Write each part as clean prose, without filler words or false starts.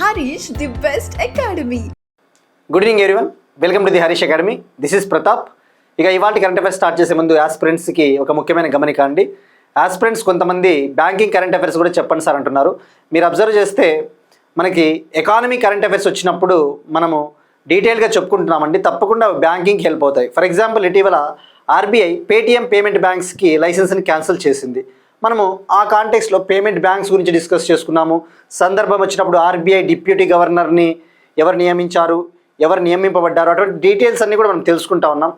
Harish, the best academy. Good evening everyone, welcome to the Harish academy. This is Pratap. ఇక ఇవాళ current affairs start చేసే ముందు ఆస్పిరెంట్స్కి ఒక ముఖ్యమైన గమనిక అండి. ఆస్పిరెంట్స్ కొంతమంది బ్యాంకింగ్ కరెంట్ అఫైర్స్ కూడా చెప్పండి సార్ అంటున్నారు. మీరు అబ్జర్వ్ చేస్తే మనకి ఎకానమీ కరెంట్ అఫైర్స్ వచ్చినప్పుడు మనము డీటెయిల్గా చెప్పుకుంటున్నామండి. తప్పకుండా బ్యాంకింగ్కి హెల్ప్ అవుతాయి. ఫర్ ఎగ్జాంపుల్, ఇటీవల ఆర్బీఐ పేటీఎం పేమెంట్ బ్యాంక్స్కి లైసెన్స్ని క్యాన్సిల్ చేసింది. మనము ఆ కాంటెక్స్లో పేమెంట్ బ్యాంక్స్ గురించి డిస్కస్ చేసుకున్నాము. సందర్భం వచ్చినప్పుడు ఆర్బీఐ డిప్యూటీ గవర్నర్ని ఎవరు నియమించారు, ఎవరు నియమింపబడ్డారు, అటువంటి డీటెయిల్స్ అన్నీ కూడా మనం తెలుసుకుంటా ఉన్నాం.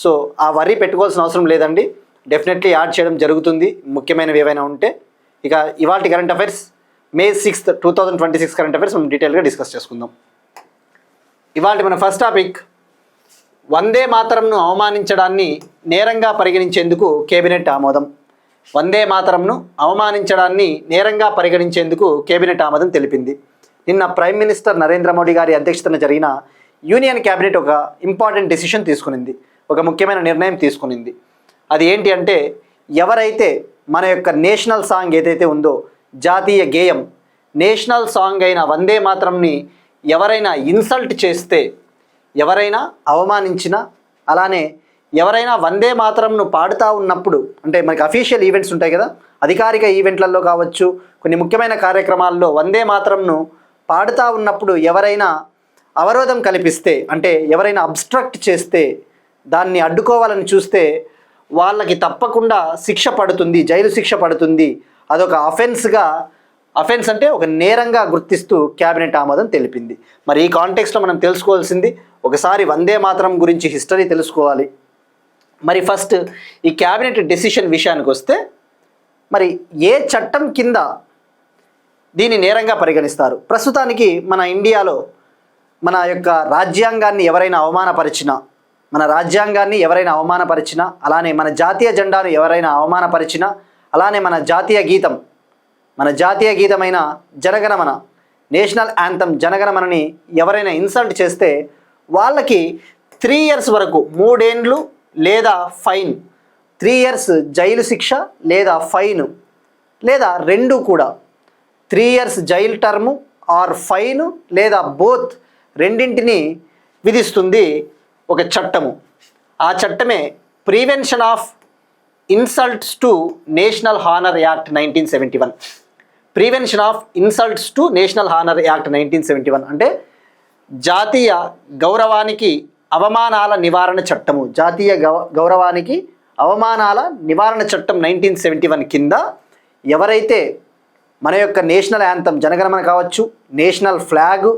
సో ఆ వరీ పెట్టుకోవాల్సిన అవసరం లేదండి. డెఫినెట్లీ యాడ్ చేయడం జరుగుతుంది ముఖ్యమైనవి ఏవైనా ఉంటే. ఇక ఇవాళ current affairs May 6th, 2026 current affairs మనం డీటెయిల్గా డిస్కస్ చేసుకుందాం. ఇవాళ మన ఫస్ట్ టాపిక్, వందే మాతరంను అవమానించడాన్ని నేరంగా పరిగణించేందుకు కేబినెట్ ఆమోదం. వందే మాతరంను అవమానించడాన్ని నేరంగా పరిగణించేందుకు కేబినెట్ ఆమోదం తెలిపింది. నిన్న ప్రైమ్ మినిస్టర్ నరేంద్ర మోడీ గారి అధ్యక్షతన జరిగిన యూనియన్ క్యాబినెట్ ఒక ఇంపార్టెంట్ డెసిషన్ తీసుకునింది, ఒక ముఖ్యమైన నిర్ణయం తీసుకునింది. అది ఏంటి అంటే, ఎవరైతే మన యొక్క నేషనల్ సాంగ్ ఏదైతే ఉందో, జాతీయ గేయం, నేషనల్ సాంగ్ అయిన వందే మాతరంని ఎవరైనా ఇన్సల్ట్ చేస్తే, ఎవరైనా అవమానించినా, అలానే ఎవరైనా వందే మాతరంను పాడుతూ ఉన్నప్పుడు, అంటే మనకి అఫీషియల్ ఈవెంట్స్ ఉంటాయి కదా, అధికారిక ఈవెంట్లలో కావచ్చు, కొన్ని ముఖ్యమైన కార్యక్రమాల్లో వందే మాతరంను పాడుతూ ఉన్నప్పుడు ఎవరైనా అవరోధం కల్పిస్తే, అంటే ఎవరైనా అబ్స్ట్రక్ట్ చేస్తే, దాన్ని అడ్డుకోవాలని చూస్తే వాళ్ళకి తప్పకుండా శిక్ష పడుతుంది, జైలు శిక్ష పడుతుంది. అదొక అఫెన్స్ అంటే ఒక నేరంగా గుర్తిస్తూ క్యాబినెట్ ఆమోదం తెలిపింది. మరి ఈ కాంటెక్స్లో మనం తెలుసుకోవాల్సింది, ఒకసారి వందే మాతరం గురించి హిస్టరీ తెలుసుకోవాలి. మరి ఫస్ట్ ఈ క్యాబినెట్ డెసిషన్ విషయానికి వస్తే, మరి ఏ చట్టం కింద దీన్ని నేరంగా పరిగణిస్తారు? ప్రస్తుతానికి మన ఇండియాలో మన యొక్క రాజ్యాంగాన్ని ఎవరైనా అవమానపరిచినా, అలానే మన జాతీయ జెండాను ఎవరైనా అవమానపరిచినా, అలానే మన జాతీయ గీతమైన జనగణమన, నేషనల్ యాంథమ్ జనగణమనని ఎవరైనా ఇన్సల్ట్ చేస్తే వాళ్ళకి 3 years వరకు, 3 ఏండ్లు లేదా ఫైన్, 3 years జైలు శిక్ష లేదా ఫైన్, లేదా రెండు కూడా 3 years jail term or fine లేదా బోత్, రెండింటిని విధిస్తుంది ఒక చట్టము. ఆ చట్టమే prevention of insults to national honour act 1971. Prevention of insults to national honour act 1971 అంటే జాతీయ గౌరవానికి అవమానాల నివారణ చట్టము. జాతీయ గౌరవానికి అవమానాల నివారణ చట్టం 1971 కింద ఎవరైతే మన యొక్క నేషనల్ యాంథమ్ జనగణమన కావచ్చు, నేషనల్ ఫ్లాగ్,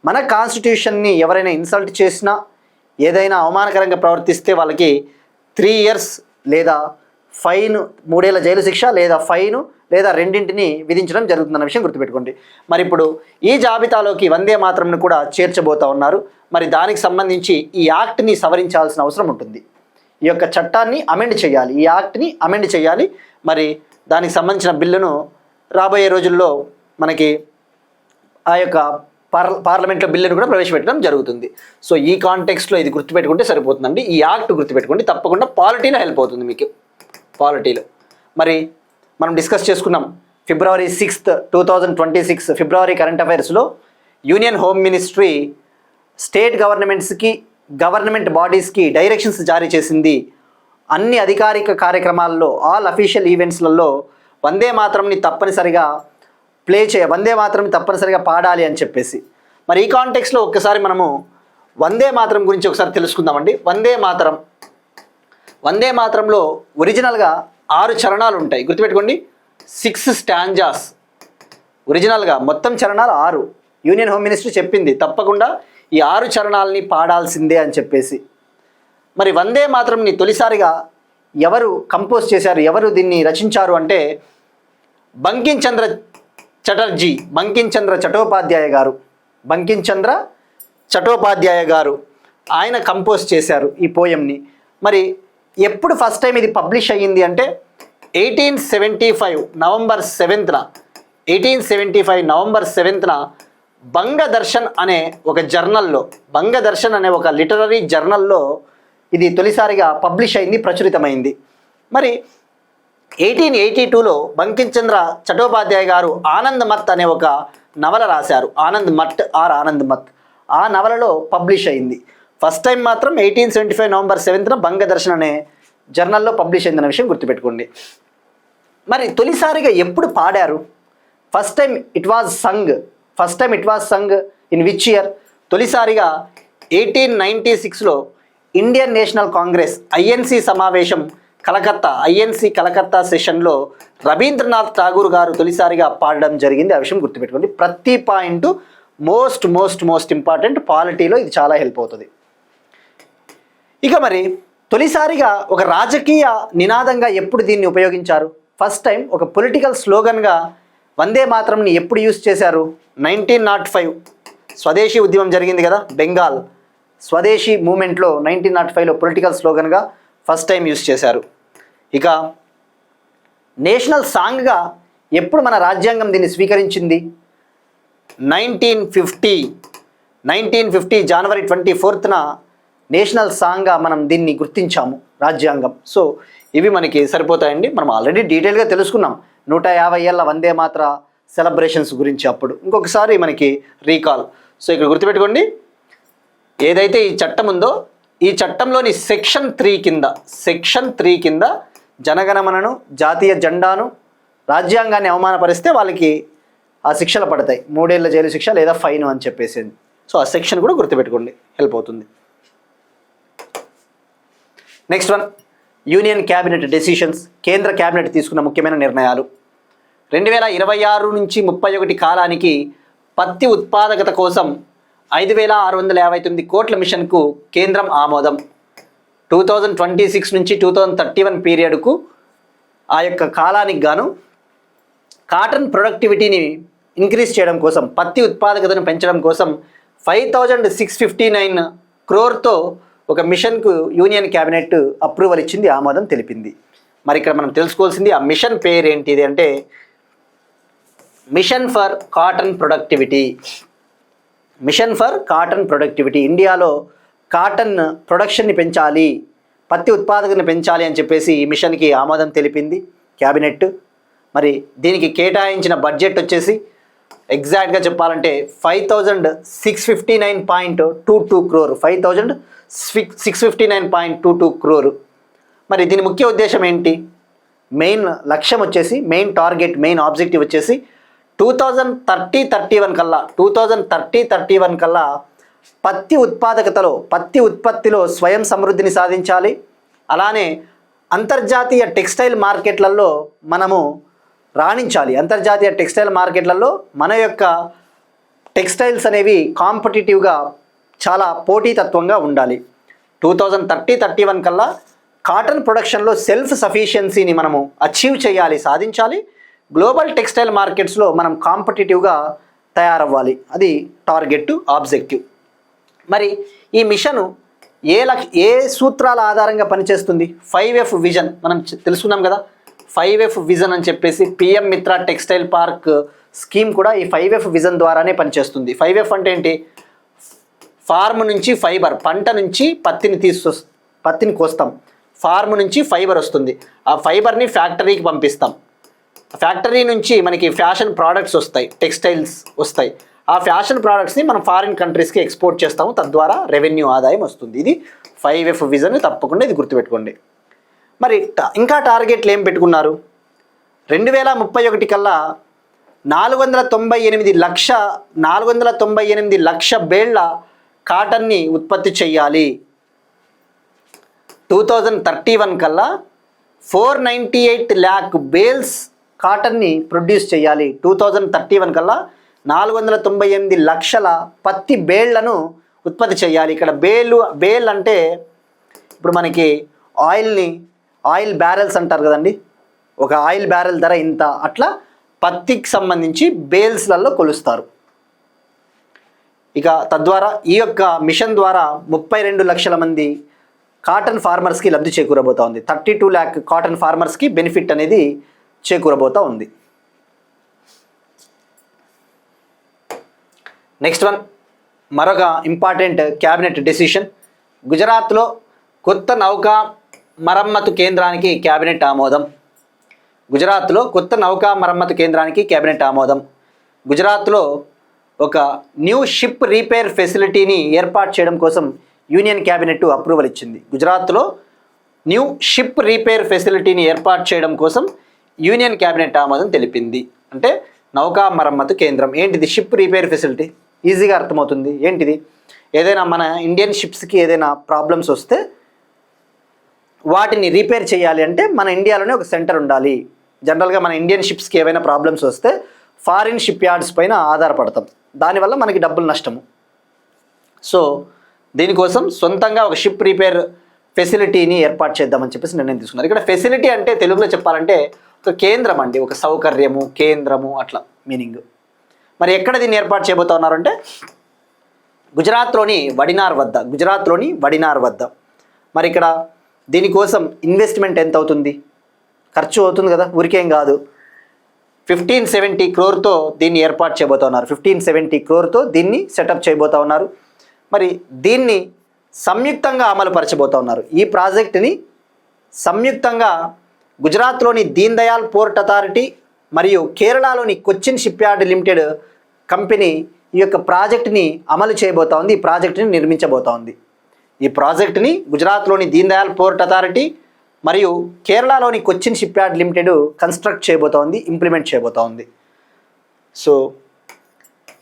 మన కాన్స్టిట్యూషన్ని ఎవరైనా ఇన్సల్ట్ చేసినా, ఏదైనా అవమానకరంగా ప్రవర్తిస్తే వాళ్ళకి 3 years లేదా ఫైన్, 3 ఏళ్ల జైలు శిక్ష లేదా ఫైను లేదా రెండింటిని విధించడం జరుగుతుందన్న విషయం గుర్తుపెట్టుకోండి. మరి ఇప్పుడు ఈ జాబితాలోకి వందే మాతరంను కూడా చేర్చబోతా ఉన్నారు. మరి దానికి సంబంధించి ఈ యాక్ట్ని సవరించాల్సిన అవసరం ఉంటుంది. ఈ యొక్క చట్టాన్ని అమెండ్ చేయాలి, ఈ యాక్ట్ని అమెండ్ చేయాలి. మరి దానికి సంబంధించిన బిల్లును రాబోయే రోజుల్లో మనకి ఆ యొక్క పార్లమెంట్లో బిల్లును కూడా ప్రవేశపెట్టడం జరుగుతుంది. సో ఈ కాంటెక్స్ట్లో ఇది గుర్తుపెట్టుకుంటే సరిపోతుందండి. ఈ యాక్ట్ గుర్తుపెట్టుకోండి, తప్పకుండా పాలిటీలో హెల్ప్ అవుతుంది మీకు. పాలిటీలో మరి మనం డిస్కస్ చేసుకున్నాం. February 6th, 2026 ఫిబ్రవరి కరెంట్ అఫైర్స్లో యూనియన్ హోమ్ మినిస్ట్రీ స్టేట్ గవర్నమెంట్స్కి, గవర్నమెంట్ బాడీస్కి డైరెక్షన్స్ జారీ చేసింది. అన్ని అధికారిక కార్యక్రమాల్లో, ఆల్ అఫీషియల్ ఈవెంట్స్లలో వందే మాతరంని తప్పనిసరిగా పాడాలి అని చెప్పేసి. మరి ఈ కాంటెక్స్లో ఒక్కసారి మనము వందే మాతరం గురించి ఒకసారి తెలుసుకుందామండి. వందే మాతరంలో ఒరిజినల్గా 6 చరణాలు ఉంటాయి, గుర్తుపెట్టుకోండి. 6 స్టాంజాస్ ఒరిజినల్గా, మొత్తం చరణాలు 6. యూనియన్ హోమ్ మినిస్ట్రీ చెప్పింది తప్పకుండా ఈ 6 చరణాలని పాడాల్సిందే అని చెప్పేసి. మరి వందే మాతరంని తొలిసారిగా ఎవరు కంపోజ్ చేశారు, ఎవరు దీన్ని రచించారు అంటే బంకించంద్ర చటోపాధ్యాయ గారు ఆయన కంపోజ్ చేశారు ఈ పోయంని. మరి ఎప్పుడు ఫస్ట్ టైం ఇది పబ్లిష్ అయ్యింది అంటే 1875 నవంబర్ 7న బంగదర్శన్ అనే ఒక జర్నల్లో, బంగదర్శన్ అనే ఒక లిటరరీ జర్నల్లో ఇది తొలిసారిగా పబ్లిష్ అయింది, ప్రచురితమైంది. మరి 1882లో బంకించంద్ర చటోపాధ్యాయ గారు ఆనందమత్ అనే ఒక నవల రాశారు, ఆనంద్ మత్. ఆ నవలలో పబ్లిష్ అయింది. ఫస్ట్ టైం మాత్రం 1875 నవంబర్ 7న బంగదర్శన్ అనే జర్నల్లో పబ్లిష్ అయిందన్న విషయం గుర్తుపెట్టుకోండి. మరి తొలిసారిగా ఎప్పుడు పాడారు? First time it was Sung in which year? తొలిసారిగా 1896లో ఇండియన్ నేషనల్ కాంగ్రెస్ ఐఎన్సి సమావేశం ఐఎన్సి కలకత్తా సెషన్లో రవీంద్రనాథ్ ఠాగూర్ గారు తొలిసారిగా పాడడం జరిగింది. ఆ విషయం గుర్తుపెట్టుకోండి. ప్రతి పాయింట్ మోస్ట్ ఇంపార్టెంట్. పాలిటీలో ఇది చాలా హెల్ప్ అవుతుంది. ఇక మరి తొలిసారిగా ఒక రాజకీయ నినాదంగా ఎప్పుడు దీన్ని ఉపయోగించారు? ఫస్ట్ టైం ఒక పొలిటికల్ స్లోగన్గా వందే మాతరంని ఎప్పుడు యూజ్ చేశారు? 1905 స్వదేశీ ఉద్యమం జరిగింది కదా, బెంగాల్ స్వదేశీ మూమెంట్లో 1905లో పొలిటికల్ స్లోగన్గా ఫస్ట్ టైం యూజ్ చేశారు. ఇక నేషనల్ సాంగ్గా ఎప్పుడు మన రాజ్యాంగం దీన్ని స్వీకరించింది? 1950 జనవరి 24న నేషనల్ సాంగ్గా మనం దీన్ని గుర్తించాము, రాజ్యాంగం. సో ఇవి మనకి సరిపోతాయండి. మనం ఆల్రెడీ డీటెయిల్గా తెలుసుకున్నాం 150 ఏళ్ళ వందే మాతర సెలబ్రేషన్స్ గురించి. అప్పుడు ఇంకొకసారి మనకి రీకాల్. సో ఇక్కడ గుర్తుపెట్టుకోండి, ఏదైతే ఈ చట్టం ఉందో ఈ చట్టంలోని సెక్షన్ 3 కింద జనగణమనను, జాతీయ జెండాను, రాజ్యాంగాన్ని అవమానపరిస్తే వాళ్ళకి ఆ శిక్షలు పడతాయి, 3 ఏళ్ల జైలు శిక్ష లేదా ఫైన్ అని చెప్పేసి. సో ఆ సెక్షన్ కూడా గుర్తుపెట్టుకోండి, హెల్ప్ అవుతుంది. Next one, union cabinet decisions. కేంద్ర క్యాబినెట్ తీసుకున్న ముఖ్యమైన నిర్ణయాలు. 2026 నుంచి 31 కాలానికి పత్తి ఉత్పాదకత కోసం 5,659 కోట్ల మిషన్కు కేంద్రం ఆమోదం. 2026 నుంచి 2031 పీరియడ్కు ఆ యొక్క కాలానికి గాను కాటన్ ప్రొడక్టివిటీని ఇంక్రీజ్ చేయడం కోసం, పత్తి ఉత్పాదకతను పెంచడం కోసం 5,659 క్రోర్తో ఒక మిషన్కు యూనియన్ క్యాబినెట్ అప్రూవల్ ఇచ్చింది, ఆమోదం తెలిపింది. మరి ఇక్కడ మనం తెలుసుకోవాల్సింది ఆ మిషన్ పేరు ఏంటిది అంటే మిషన్ ఫర్ కాటన్ ప్రొడక్టివిటీ. ఇండియాలో కాటన్ ప్రొడక్షన్ని పెంచాలి, పత్తి ఉత్పాదకతను పెంచాలి అని చెప్పేసి ఈ మిషన్కి ఆమోదం తెలిపింది క్యాబినెట్. మరి దీనికి కేటాయించిన బడ్జెట్ వచ్చేసి ఎగ్జాక్ట్గా చెప్పాలంటే 5,659.22 క్రోర్, 5,659.22 క్రోర్. మరి దీని ముఖ్య ఉద్దేశం ఏంటి? మెయిన్ లక్ష్యం వచ్చేసి, మెయిన్ ఆబ్జెక్టివ్ వచ్చేసి 2030-31 కల్లా పత్తి ఉత్పత్తిలో స్వయం సమృద్ధిని సాధించాలి. అలానే అంతర్జాతీయ టెక్స్టైల్ మార్కెట్లలో మనము రాణించాలి. అంతర్జాతీయ టెక్స్టైల్ మార్కెట్లలో మన యొక్క టెక్స్టైల్స్ అనేవి కాంపిటేటివ్గా చాలా పోటీతత్వంగా ఉండాలి. 2030-31 కల్లా కాటన్ ప్రొడక్షన్లో సెల్ఫ్ సఫిషియన్సీని మనము అచీవ్ చేయాలి, సాధించాలి. గ్లోబల్ టెక్స్టైల్ మార్కెట్స్లో మనం కాంపిటేటివ్గా తయారవ్వాలి. అది టార్గెట్, ఆబ్జెక్టివ్. మరి ఈ మిషను ఏ సూత్రాల ఆధారంగా పనిచేస్తుంది? 5F విజన్ మనం తెలుసుకున్నాం కదా. 5F విజన్ అని చెప్పేసి పిఎం మిత్ర టెక్స్టైల్ పార్క్ స్కీమ్ కూడా ఈ 5F విజన్ ద్వారానే పనిచేస్తుంది. 5F అంటే ఏంటి? ఫార్మ్ నుంచి ఫైబర్, పంట నుంచి పత్తిని కోస్తాం, ఫార్మ్ నుంచి ఫైబర్ వస్తుంది, ఆ ఫైబర్ని ఫ్యాక్టరీకి పంపిస్తాం, ఫ్యాక్టరీ నుంచి మనకి ఫ్యాషన్ ప్రోడక్ట్స్ వస్తాయి, టెక్స్టైల్స్ వస్తాయి. ఆ ఫ్యాషన్ ప్రోడక్ట్స్ని మనం ఫారిన్ కంట్రీస్కి ఎక్స్పోర్ట్ చేస్తాము, తద్వారా రెవెన్యూ ఆదాయం వస్తుంది. ఇది 5F విజన్, తప్పకుండా ఇది గుర్తుపెట్టుకోండి. మరి ఇంకా టార్గెట్లు ఏం పెట్టుకున్నారు? 2031 కల్లా 498 లక్ష బేళ్ల కాటన్ని ఉత్పత్తి చేయాలి. 2031 కల్లా 498 lakh బేల్స్ కాటన్ని ప్రొడ్యూస్ చేయాలి. 2031 కల్లా 498 లక్షల పత్తి బేళ్లను ఉత్పత్తి చేయాలి. ఇక్కడ బేల్ అంటే ఇప్పుడు మనకి ఆయిల్ బ్యారెల్స్ అంటారు కదండి, ఒక ఆయిల్ బ్యారెల్ ధర ఇంత, అట్లా పత్తికి సంబంధించి బేల్స్లలో కొలుస్తారు. ఇక తద్వారా ఈ యొక్క మిషన్ ద్వారా 32 లక్షల మంది కాటన్ ఫార్మర్స్కి లబ్ధి చేకూరబోతూ ఉంది. 32 lakh కాటన్ ఫార్మర్స్కి బెనిఫిట్ అనేది చేకూరబోతూ ఉంది. నెక్స్ట్ వన్, మరొక ఇంపార్టెంట్ క్యాబినెట్ డెసిషన్. గుజరాత్లో కొత్త నౌకా మరమ్మతు కేంద్రానికి క్యాబినెట్ ఆమోదం. గుజరాత్లో ఒక న్యూ షిప్ రిపేర్ ఫెసిలిటీని ఏర్పాటు చేయడం కోసం యూనియన్ క్యాబినెట్ అప్రూవల్ ఇచ్చింది. గుజరాత్లో న్యూ షిప్ రిపేర్ ఫెసిలిటీని ఏర్పాటు చేయడం కోసం యూనియన్ క్యాబినెట్ ఆమోదం తెలిపింది. అంటే నౌకా మరమ్మతు కేంద్రం. ఏంటిది షిప్ రిపేర్ ఫెసిలిటీ? ఈజీగా అర్థమవుతుంది. ఏంటిది? ఏదైనా మన ఇండియన్ షిప్స్కి ఏదైనా ప్రాబ్లమ్స్ వస్తే వాటిని రిపేర్ చేయాలి అంటే మన ఇండియాలోనే ఒక సెంటర్ ఉండాలి. జనరల్గా మన ఇండియన్ షిప్స్కి ఏవైనా ప్రాబ్లమ్స్ వస్తే ఫారిన్ షిప్ యార్డ్స్ పైన ఆధారపడతాం. దానివల్ల మనకి డబ్బులు నష్టము. సో దీనికోసం సొంతంగా ఒక షిప్ రిపేర్ ఫెసిలిటీని ఏర్పాటు చేద్దామని చెప్పేసి నిర్ణయం తీసుకున్నారు. ఇక్కడ ఫెసిలిటీ అంటే తెలుగులో చెప్పాలంటే ఒక కేంద్రం అండి, ఒక సౌకర్యము, కేంద్రము అట్లా మీనింగ్. మరి ఎక్కడ దీన్ని ఏర్పాటు చేయబోతా ఉన్నారంటే గుజరాత్లోని వడినార్ వద్ద. మరి ఇక్కడ దీనికోసం ఇన్వెస్ట్మెంట్ ఎంత అవుతుంది? ఖర్చు అవుతుంది కదా, ఊరికేం కాదు. 1570 crore దీన్ని ఏర్పాటు చేయబోతా ఉన్నారు. 1570 crore దీన్ని సెటప్ చేయబోతా ఉన్నారు. మరి దీన్ని సంయుక్తంగా అమలు పరచబోతా ఉన్నారు. ఈ ప్రాజెక్టుని సంయుక్తంగా గుజరాత్లోని దీన్ దయాల్ పోర్ట్ అథారిటీ మరియు కేరళలోని Cochin ship yard limited company ఈ యొక్క ప్రాజెక్టుని అమలు చేయబోతా ఉంది. ఈ ప్రాజెక్టుని నిర్మించబోతా ఉంది. ఈ ప్రాజెక్టుని గుజరాత్లోని దీన్ దయాల్ పోర్ట్ అథారిటీ మరియు కేరళలోని Cochin ship yard limited construct చేయబోతా ఉంది, ఇంప్లిమెంట్ చేయబోతా ఉంది. సో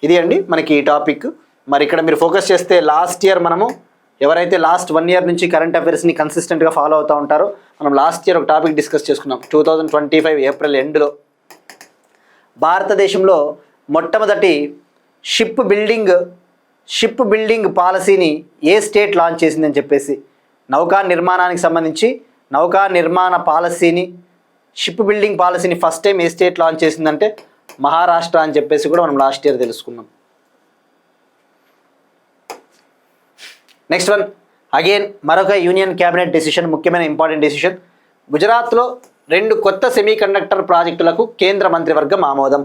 ఇది అండి మనకి ఈ టాపిక్. మరి ఇక్కడ మీరు ఫోకస్ చేస్తే లాస్ట్ ఇయర్ మనము ఎవరైతే లాస్ట్ 1 year నుంచి కరెంట్ అఫైర్స్ని కన్సిస్టెంట్గా ఫాలో అవుతూ ఉంటారో మనం లాస్ట్ ఇయర్ ఒక టాపిక్ డిస్కస్ చేసుకున్నాం. 2025 ఏప్రిల్ ఎండ్లో భారతదేశంలో మొట్టమొదటి షిప్ బిల్డింగ్ పాలసీని ఏ స్టేట్ లాంచ్ చేసిందని చెప్పేసి, నౌకా నిర్మాణానికి సంబంధించి నౌకా నిర్మాణ పాలసీని, షిప్ బిల్డింగ్ పాలసీని ఫస్ట్ టైం ఏ స్టేట్ లాంచ్ చేసిందంటే మహారాష్ట్ర అని చెప్పేసి కూడా మనం లాస్ట్ ఇయర్ తెలుసుకున్నాం. నెక్స్ట్ వన్ అగైన్ మరొక యూనియన్ క్యాబినెట్ డెసిషన్, ముఖ్యమైన ఇంపార్టెంట్ డెసిషన్. గుజరాత్లో 2 కొత్త సెమీకండక్టర్ ప్రాజెక్టులకు కేంద్ర మంత్రివర్గం ఆమోదం.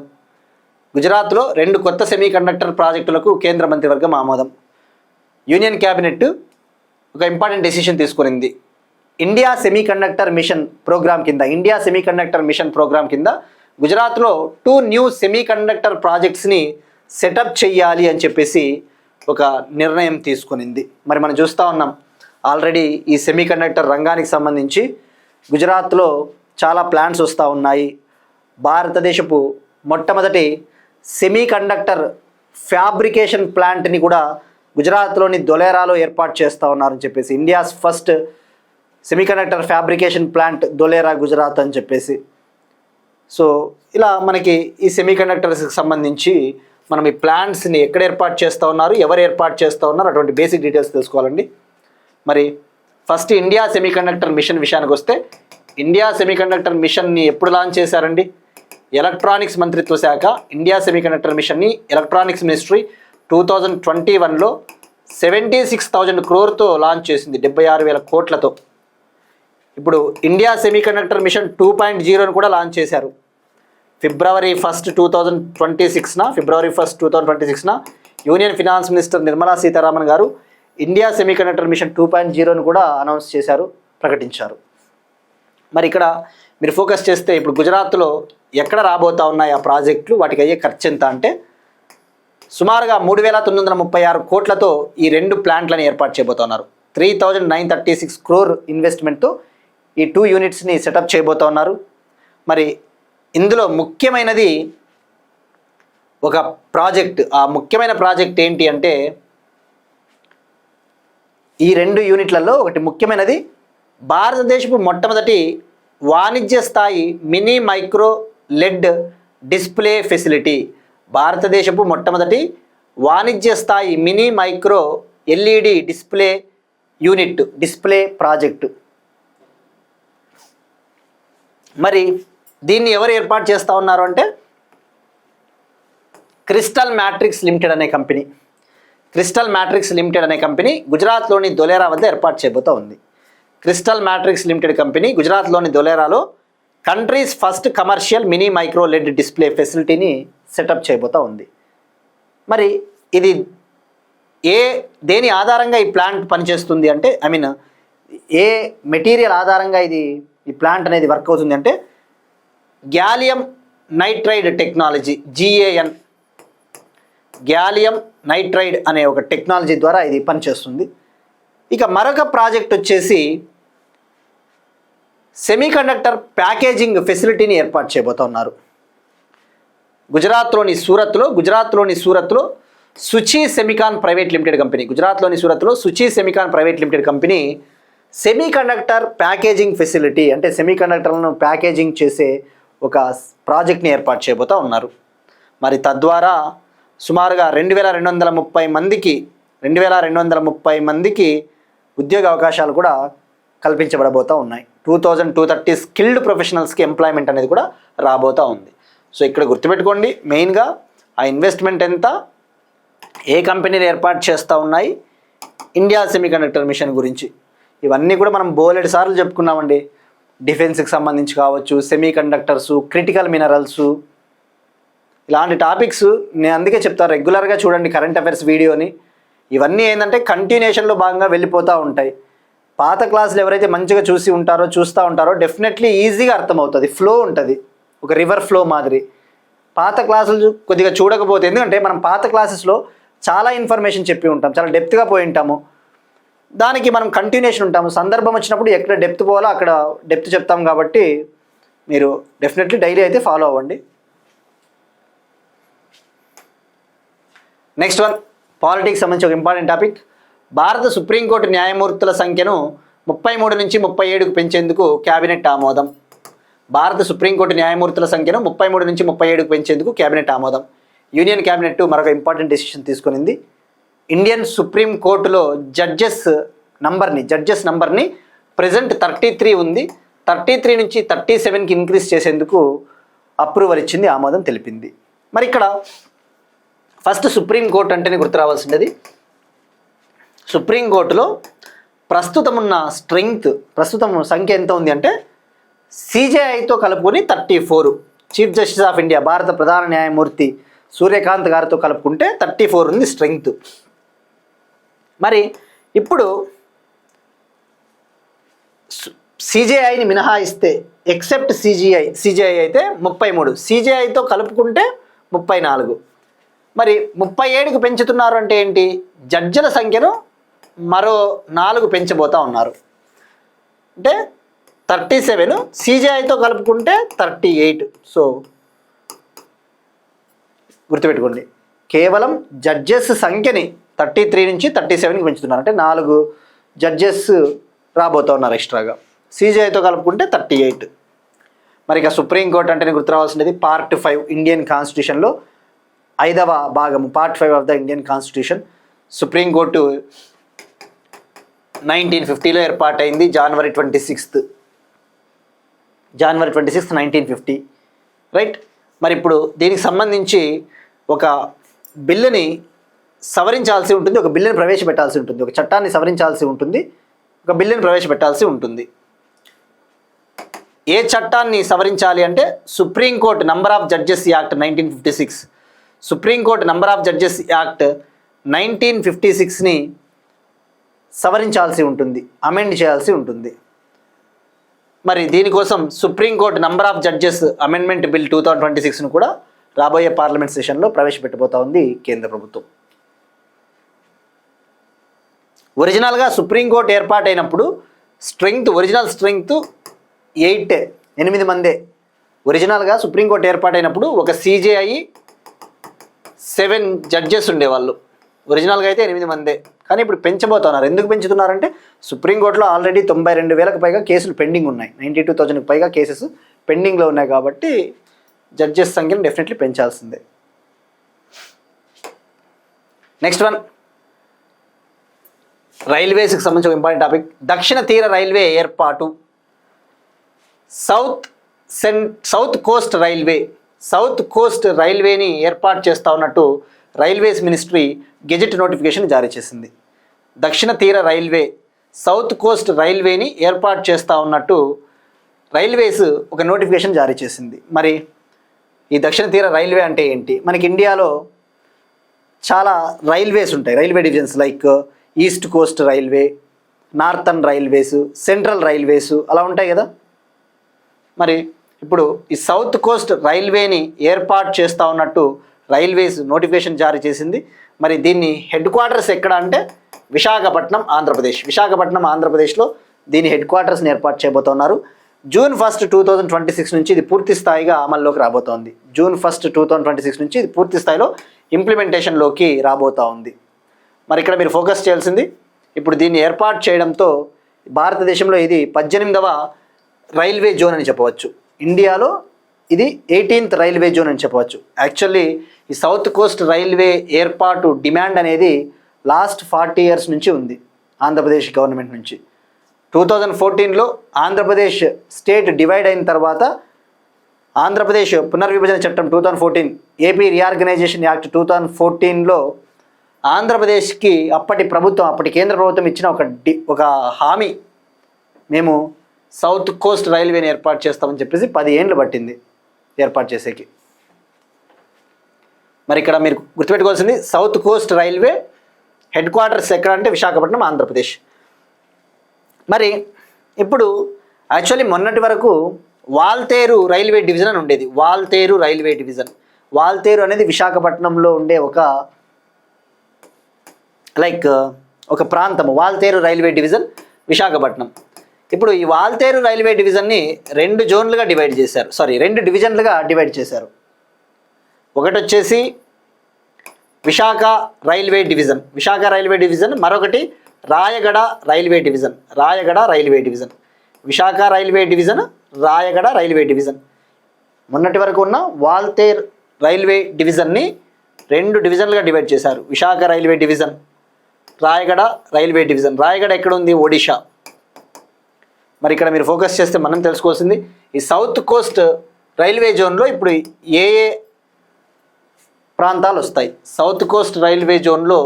గుజరాత్లో 2 కొత్త సెమీకండక్టర్ ప్రాజెక్టులకు కేంద్ర మంత్రివర్గం ఆమోదం. యూనియన్ క్యాబినెట్ ఒక ఇంపార్టెంట్ డెసిషన్ తీసుకునింది. ఇండియా సెమీకండక్టర్ మిషన్ ప్రోగ్రామ్ కింద గుజరాత్లో 2 న్యూ సెమీకండక్టర్ ప్రాజెక్ట్స్ని సెటప్ చెయ్యాలి అని చెప్పేసి ఒక నిర్ణయం తీసుకునింది. మరి మనం చూస్తూ ఉన్నాం ఆల్రెడీ ఈ సెమీకండక్టర్ రంగానికి సంబంధించి గుజరాత్లో చాలా ప్లాన్స్ వస్తూ ఉన్నాయి. భారతదేశపు మొట్టమొదటి సెమీకండక్టర్ ఫ్యాబ్రికేషన్ ప్లాంట్ని కూడా గుజరాత్లోని ధోలేరాలో ఏర్పాటు చేస్తూ ఉన్నారని చెప్పేసి, India's first semiconductor fabrication plant Dholera Gujarat అని చెప్పేసి. సో ఇలా మనకి ఈ సెమీకండక్టర్స్కి సంబంధించి మనం ఈ ప్లాంట్స్ని ఎక్కడ ఏర్పాటు చేస్తూ ఉన్నారు, ఎవరు ఏర్పాటు చేస్తూ ఉన్నారు, అటువంటి బేసిక్ డీటెయిల్స్ తెలుసుకోవాలండి. మరి ఫస్ట్ ఇండియా సెమీకండక్టర్ మిషన్ విషయానికి వస్తే, ఇండియా సెమీకండక్టర్ మిషన్ని ఎప్పుడు లాంచ్ చేశారండి? ఎలక్ట్రానిక్స్ మంత్రిత్వ శాఖ ఇండియా సెమీకండక్టర్ మిషన్ని ఎలక్ట్రానిక్స్ మినిస్ట్రీ 2021లో 76,000 crore లాంచ్ చేసింది, 76,000 కోట్లతో. ఇప్పుడు ఇండియా సెమీకండక్టర్ మిషన్ 2.0 కూడా లాంచ్ చేశారు. ఫిబ్రవరి 1, 2026 union finance minister Nirmala Sitharaman గారు ఇండియా సెమీకండక్టర్ మిషన్ 2.0 కూడా అనౌన్స్ చేశారు, ప్రకటించారు. మరి ఇక్కడ మీరు ఫోకస్ చేస్తే ఇప్పుడు గుజరాత్లో ఎక్కడ రాబోతా ఉన్నాయి ఆ ప్రాజెక్టులు, వాటికి అయ్యే ఖర్చు ఎంత అంటే సుమారుగా 3,936 కోట్లతో ఈ 2 ప్లాంట్లను ఏర్పాటు చేయబోతున్నారు. 3,936 crore ఇన్వెస్ట్మెంట్తో ఈ 2 యూనిట్స్ని సెటప్ చేయబోతూ ఉన్నారు. మరి ఇందులో ముఖ్యమైనది ఒక ప్రాజెక్ట్. ఆ ముఖ్యమైన ప్రాజెక్ట్ ఏంటి అంటే ఈ 2 యూనిట్లలో ఒకటి ముఖ్యమైనది భారతదేశపు మొట్టమొదటి వాణిజ్య స్థాయి mini micro LED display facility. భారతదేశపు మొట్టమొదటి వాణిజ్య స్థాయి mini micro LED display project. మరి దీన్ని ఎవరు ఏర్పాటు చేస్తూ ఉన్నారు అంటే క్రిస్టల్ మ్యాట్రిక్స్ లిమిటెడ్ అనే కంపెనీ గుజరాత్లోని ధోలేరా వద్ద ఏర్పాటు చేయబోతూ ఉంది. క్రిస్టల్ మ్యాట్రిక్స్ లిమిటెడ్ కంపెనీ గుజరాత్లోని ధోలేరాలో countries first commercial mini micro LED display ఫెసిలిటీని సెటప్ చేయబోతూ ఉంది. మరి ఇది దేని ఆధారంగా ఈ ప్లాంట్ పనిచేస్తుంది అంటే ఏ మెటీరియల్ ఆధారంగా ఈ ప్లాంట్ అనేది వర్క్ అవుతుంది అంటే gallium nitride technology, GAN gallium nitride అనే ఒక టెక్నాలజీ ద్వారా ఇది పనిచేస్తుంది. ఇక మరొక ప్రాజెక్ట్ వచ్చేసి సెమీకండక్టర్ ప్యాకేజింగ్ ఫెసిలిటీని ఏర్పాటు చేయబోతా ఉన్నారు. గుజరాత్లోని సూరత్లో Suchi Semicon private limited company, గుజరాత్లోని సూరత్లో Suchi Semicon private limited company semiconductor packaging facility అంటే సెమీకండక్టర్లను ప్యాకేజింగ్ చేసే ఒక ప్రాజెక్ట్ని ఏర్పాటు చేయబోతా ఉన్నారు. మరి తద్వారా సుమారుగా 2230 మందికి ఉద్యోగ అవకాశాలు కూడా కల్పించబడబోతూ ఉన్నాయి. 2230 స్కిల్డ్ ప్రొఫెషనల్స్కి ఎంప్లాయ్మెంట్ అనేది కూడా రాబోతూ ఉంది. సో ఇక్కడ గుర్తుపెట్టుకోండి, మెయిన్గా ఆ ఇన్వెస్ట్మెంట్ ఎంత, ఏ కంపెనీలు ఏర్పాటు చేస్తూ ఉన్నాయి, ఇండియా సెమీకండక్టర్ మిషన్ గురించి ఇవన్నీ కూడా మనం బోలెడు సార్లు చెప్పుకున్నామండి. డిఫెన్స్కి సంబంధించి కావచ్చు, సెమీకండక్టర్సు, క్రిటికల్ మినరల్సు, ఇలాంటి టాపిక్స్ నేను అందుకే చెప్తాను, రెగ్యులర్గా చూడండి కరెంట్ అఫైర్స్ వీడియోని. ఇవన్నీ ఏంటంటే కంటిన్యూషన్లో భాగంగా వెళ్ళిపోతూ ఉంటాయి. పాత క్లాసులు ఎవరైతే మంచిగా చూస్తూ ఉంటారో డెఫినెట్లీ ఈజీగా అర్థమవుతుంది, ఫ్లో ఉంటుంది, ఒక రివర్ ఫ్లో మాదిరి. పాత క్లాసులు కొద్దిగా చూడకపోతే, ఎందుకంటే మనం పాత క్లాసెస్లో చాలా ఇన్ఫర్మేషన్ చెప్పి ఉంటాం, చాలా డెప్త్గా పోయి ఉంటాము, దానికి మనం కంటిన్యూషన్ ఉంటాము. సందర్భం వచ్చినప్పుడు ఎక్కడ డెప్త్ పోవాలో అక్కడ డెప్త్ చెప్తాం. కాబట్టి మీరు డెఫినెట్లీ డైలీ అయితే ఫాలో అవ్వండి. నెక్స్ట్ వన్, పాలిటిక్స్ సంబంధించి ఒక ఇంపార్టెంట్ టాపిక్. భారత సుప్రీంకోర్టు న్యాయమూర్తుల సంఖ్యను 33 నుంచి 37కు పెంచేందుకు కేబినెట్ ఆమోదం. భారత సుప్రీంకోర్టు న్యాయమూర్తుల సంఖ్యను 33 నుంచి 37కు పెంచేందుకు కేబినెట్ ఆమోదం. యూనియన్ కేబినెట్ మరొక ఇంపార్టెంట్ డెసిషన్ తీసుకునింది. ఇండియన్ సుప్రీం కోర్టులో జడ్జెస్ నంబర్ని ప్రజెంట్ 33 ఉంది, 33 నుంచి 37కి ఇంక్రీజ్ చేసేందుకు అప్రూవల్ ఇచ్చింది, ఆమోదం తెలిపింది. మరి ఇక్కడ ఫస్ట్ సుప్రీంకోర్టు అంటేనే గుర్తు రావాల్సినది. సుప్రీంకోర్టులో ప్రస్తుతం సంఖ్య ఎంత ఉంది అంటే సిజేఐతో కలుపుకొని 34. చీఫ్ జస్టిస్ ఆఫ్ ఇండియా భారత ప్రధాన న్యాయమూర్తి సూర్యకాంత్ గారితో కలుపుకుంటే 34 ఉంది స్ట్రెంగ్త్. మరి ఇప్పుడు సిజేఐని మినహాయిస్తే, ఎక్సెప్ట్ సిజేఐ అయితే 33, సిజేఐతో కలుపుకుంటే 34. మరి 37కు పెంచుతున్నారు అంటే ఏంటి? జడ్జిల సంఖ్యను మరో 4 పెంచబోతా ఉన్నారు. అంటే 37, సిజేఐతో కలుపుకుంటే 38. సో గుర్తుపెట్టుకోండి, కేవలం జడ్జెస్ సంఖ్యని 33 నుంచి 37కి పెంచుతున్నారు. అంటే 4 జడ్జెస్ రాబోతూ ఉన్నారు ఎక్స్ట్రాగా. సిజేఐతో కలుపుకుంటే 38. మరి ఇక సుప్రీంకోర్టు అంటేనే గుర్తు రావాల్సినది పార్ట్ 5 ఇండియన్ కాన్స్టిట్యూషన్లో 5వ భాగము, part 5 of the Indian constitution. Supreme court 1950లో ఏర్పాటైంది, జనవరి 26, 1950, రైట్. మరి ఇప్పుడు దీనికి సంబంధించి ఒక బిల్లుని సవరించాల్సి ఉంటుంది, ఒక బిల్లుని ప్రవేశపెట్టాల్సి ఉంటుంది, ఒక చట్టాన్ని సవరించాల్సి ఉంటుంది, ఒక బిల్లుని ప్రవేశపెట్టాల్సి ఉంటుంది. ఏ చట్టాన్ని సవరించాలి అంటే supreme court number of judges act 1956, supreme court number of judges act 1956ని సవరించాల్సి ఉంటుంది, అమెండ్ చేయాల్సి ఉంటుంది. మరి దీనికోసం supreme court number of judges amendment bill 2026ను కూడా రాబోయే పార్లమెంట్ సెషన్లో ప్రవేశపెట్టబోతా ఉంది కేంద్ర ప్రభుత్వం. ఒరిజినల్గా సుప్రీంకోర్టు ఏర్పాటైనప్పుడు ఒరిజినల్ స్ట్రెంగ్త్ 8 మందే. ఒరిజినల్గా సుప్రీంకోర్టు ఏర్పాటైనప్పుడు ఒక సిజేఐ 7 జడ్జెస్ ఉండేవాళ్ళు. ఒరిజినల్గా అయితే 8 మందే. కానీ ఇప్పుడు పెంచబోతున్నారు. ఎందుకు పెంచుతున్నారంటే సుప్రీంకోర్టులో ఆల్రెడీ 92,000కు పైగా కేసులు పెండింగ్ ఉన్నాయి, 92,000కు పైగా కేసెస్ పెండింగ్లో ఉన్నాయి. కాబట్టి జడ్జెస్ సంఖ్యను డెఫినెట్లీ పెంచాల్సిందే. నెక్స్ట్ వన్, రైల్వేస్కి సంబంధించి ఒక ఇంపార్టెంట్ టాపిక్. దక్షిణ తీర రైల్వే ఏర్పాటు. సౌత్ కోస్ట్ రైల్వేని ఏర్పాటు చేస్తూ ఉన్నట్టు రైల్వేస్ మినిస్ట్రీ గెజెట్ నోటిఫికేషన్ జారీ చేసింది. దక్షిణ తీర రైల్వే, సౌత్ కోస్ట్ రైల్వేని ఏర్పాటు చేస్తూ ఉన్నట్టు రైల్వేస్ ఒక నోటిఫికేషన్ జారీ చేసింది. మరి ఈ దక్షిణ తీర రైల్వే అంటే ఏంటి? మనకి ఇండియాలో చాలా రైల్వేస్ ఉంటాయి, railway divisions, like east Coast railway, northern railways, central railways, అలా ఉంటాయి కదా. మరి ఇప్పుడు ఈ సౌత్ కోస్ట్ రైల్వేని ఏర్పాటు చేస్తూ ఉన్నట్టు రైల్వేస్ నోటిఫికేషన్ జారీ చేసింది. మరి దీన్ని హెడ్ క్వార్టర్స్ ఎక్కడ అంటే విశాఖపట్నం ఆంధ్రప్రదేశ్లో దీని హెడ్ క్వార్టర్స్ని ఏర్పాటు చేయబోతున్నారు. June 1, 2026 నుంచి ఇది పూర్తి స్థాయిగా అమల్లోకి రాబోతోంది. June 1, 2026 నుంచి ఇది పూర్తి స్థాయిలో ఇంప్లిమెంటేషన్లోకి రాబోతూ ఉంది. మరి ఇక్కడ మీరు ఫోకస్ చేయాల్సింది, ఇప్పుడు దీన్ని ఏర్పాటు చేయడంతో భారతదేశంలో ఇది 18వ రైల్వే జోన్ అని చెప్పవచ్చు. ఇండియాలో ఇది 18th రైల్వే జోన్ అని చెప్పవచ్చు. యాక్చువల్లీ ఈ సౌత్ కోస్ట్ రైల్వే ఏర్పాటు డిమాండ్ అనేది లాస్ట్ 40 years నుంచి ఉంది ఆంధ్రప్రదేశ్ గవర్నమెంట్ నుంచి. 2014లో ఆంధ్రప్రదేశ్ స్టేట్ డివైడ్ అయిన తర్వాత ఆంధ్రప్రదేశ్ పునర్విభజన చట్టం 2014, ఏపీ రీఆర్గనైజేషన్ యాక్ట్ 2014లో ఆంధ్రప్రదేశ్కి అప్పటి కేంద్ర ప్రభుత్వం ఇచ్చిన ఒక హామీ, మేము సౌత్ కోస్ట్ రైల్వేని ఏర్పాటు చేస్తామని చెప్పేసి 10 ఏళ్ళు పట్టింది ఏర్పాటు చేసేకి. మరి ఇక్కడ మీరు గుర్తుపెట్టుకోవాల్సింది, south coast railway head quarters ఎక్కడ అంటే విశాఖపట్నం, ఆంధ్రప్రదేశ్. మరి ఇప్పుడు యాక్చువల్లీ మొన్నటి వరకు వాల్తేరు రైల్వే డివిజన్ అని ఉండేది. వాల్తేరు అనేది విశాఖపట్నంలో ఉండే ఒక ప్రాంతము. Waltair railway division Visakhapatnam. ఇప్పుడు ఈ వాల్తేరు రైల్వే డివిజన్ని 2 జోన్లుగా డివైడ్ చేశారు, 2 డివిజన్లుగా డివైడ్ చేశారు. ఒకటి వచ్చేసి విశాఖ రైల్వే డివిజన్, మరొకటి Rayagada railway division. Visakha railway division, Rayagada railway division. మొన్నటి వరకు ఉన్న వాల్తేర్ రైల్వే డివిజన్ని 2 డివిజన్లుగా డివైడ్ చేశారు. Visakha railway division, Rayagada railway division. Rayagada ఎక్కడ ఉంది? ఒడిషా. మరి ఇక్కడ మీరు ఫోకస్ చేస్తే మనం తెలుసుకోవాల్సింది, ఈ సౌత్ కోస్ట్ రైల్వే జోన్లో ఇప్పుడు ఏ ప్రాంతాలు వస్తాయి? సౌత్ కోస్ట్ రైల్వే జోన్లో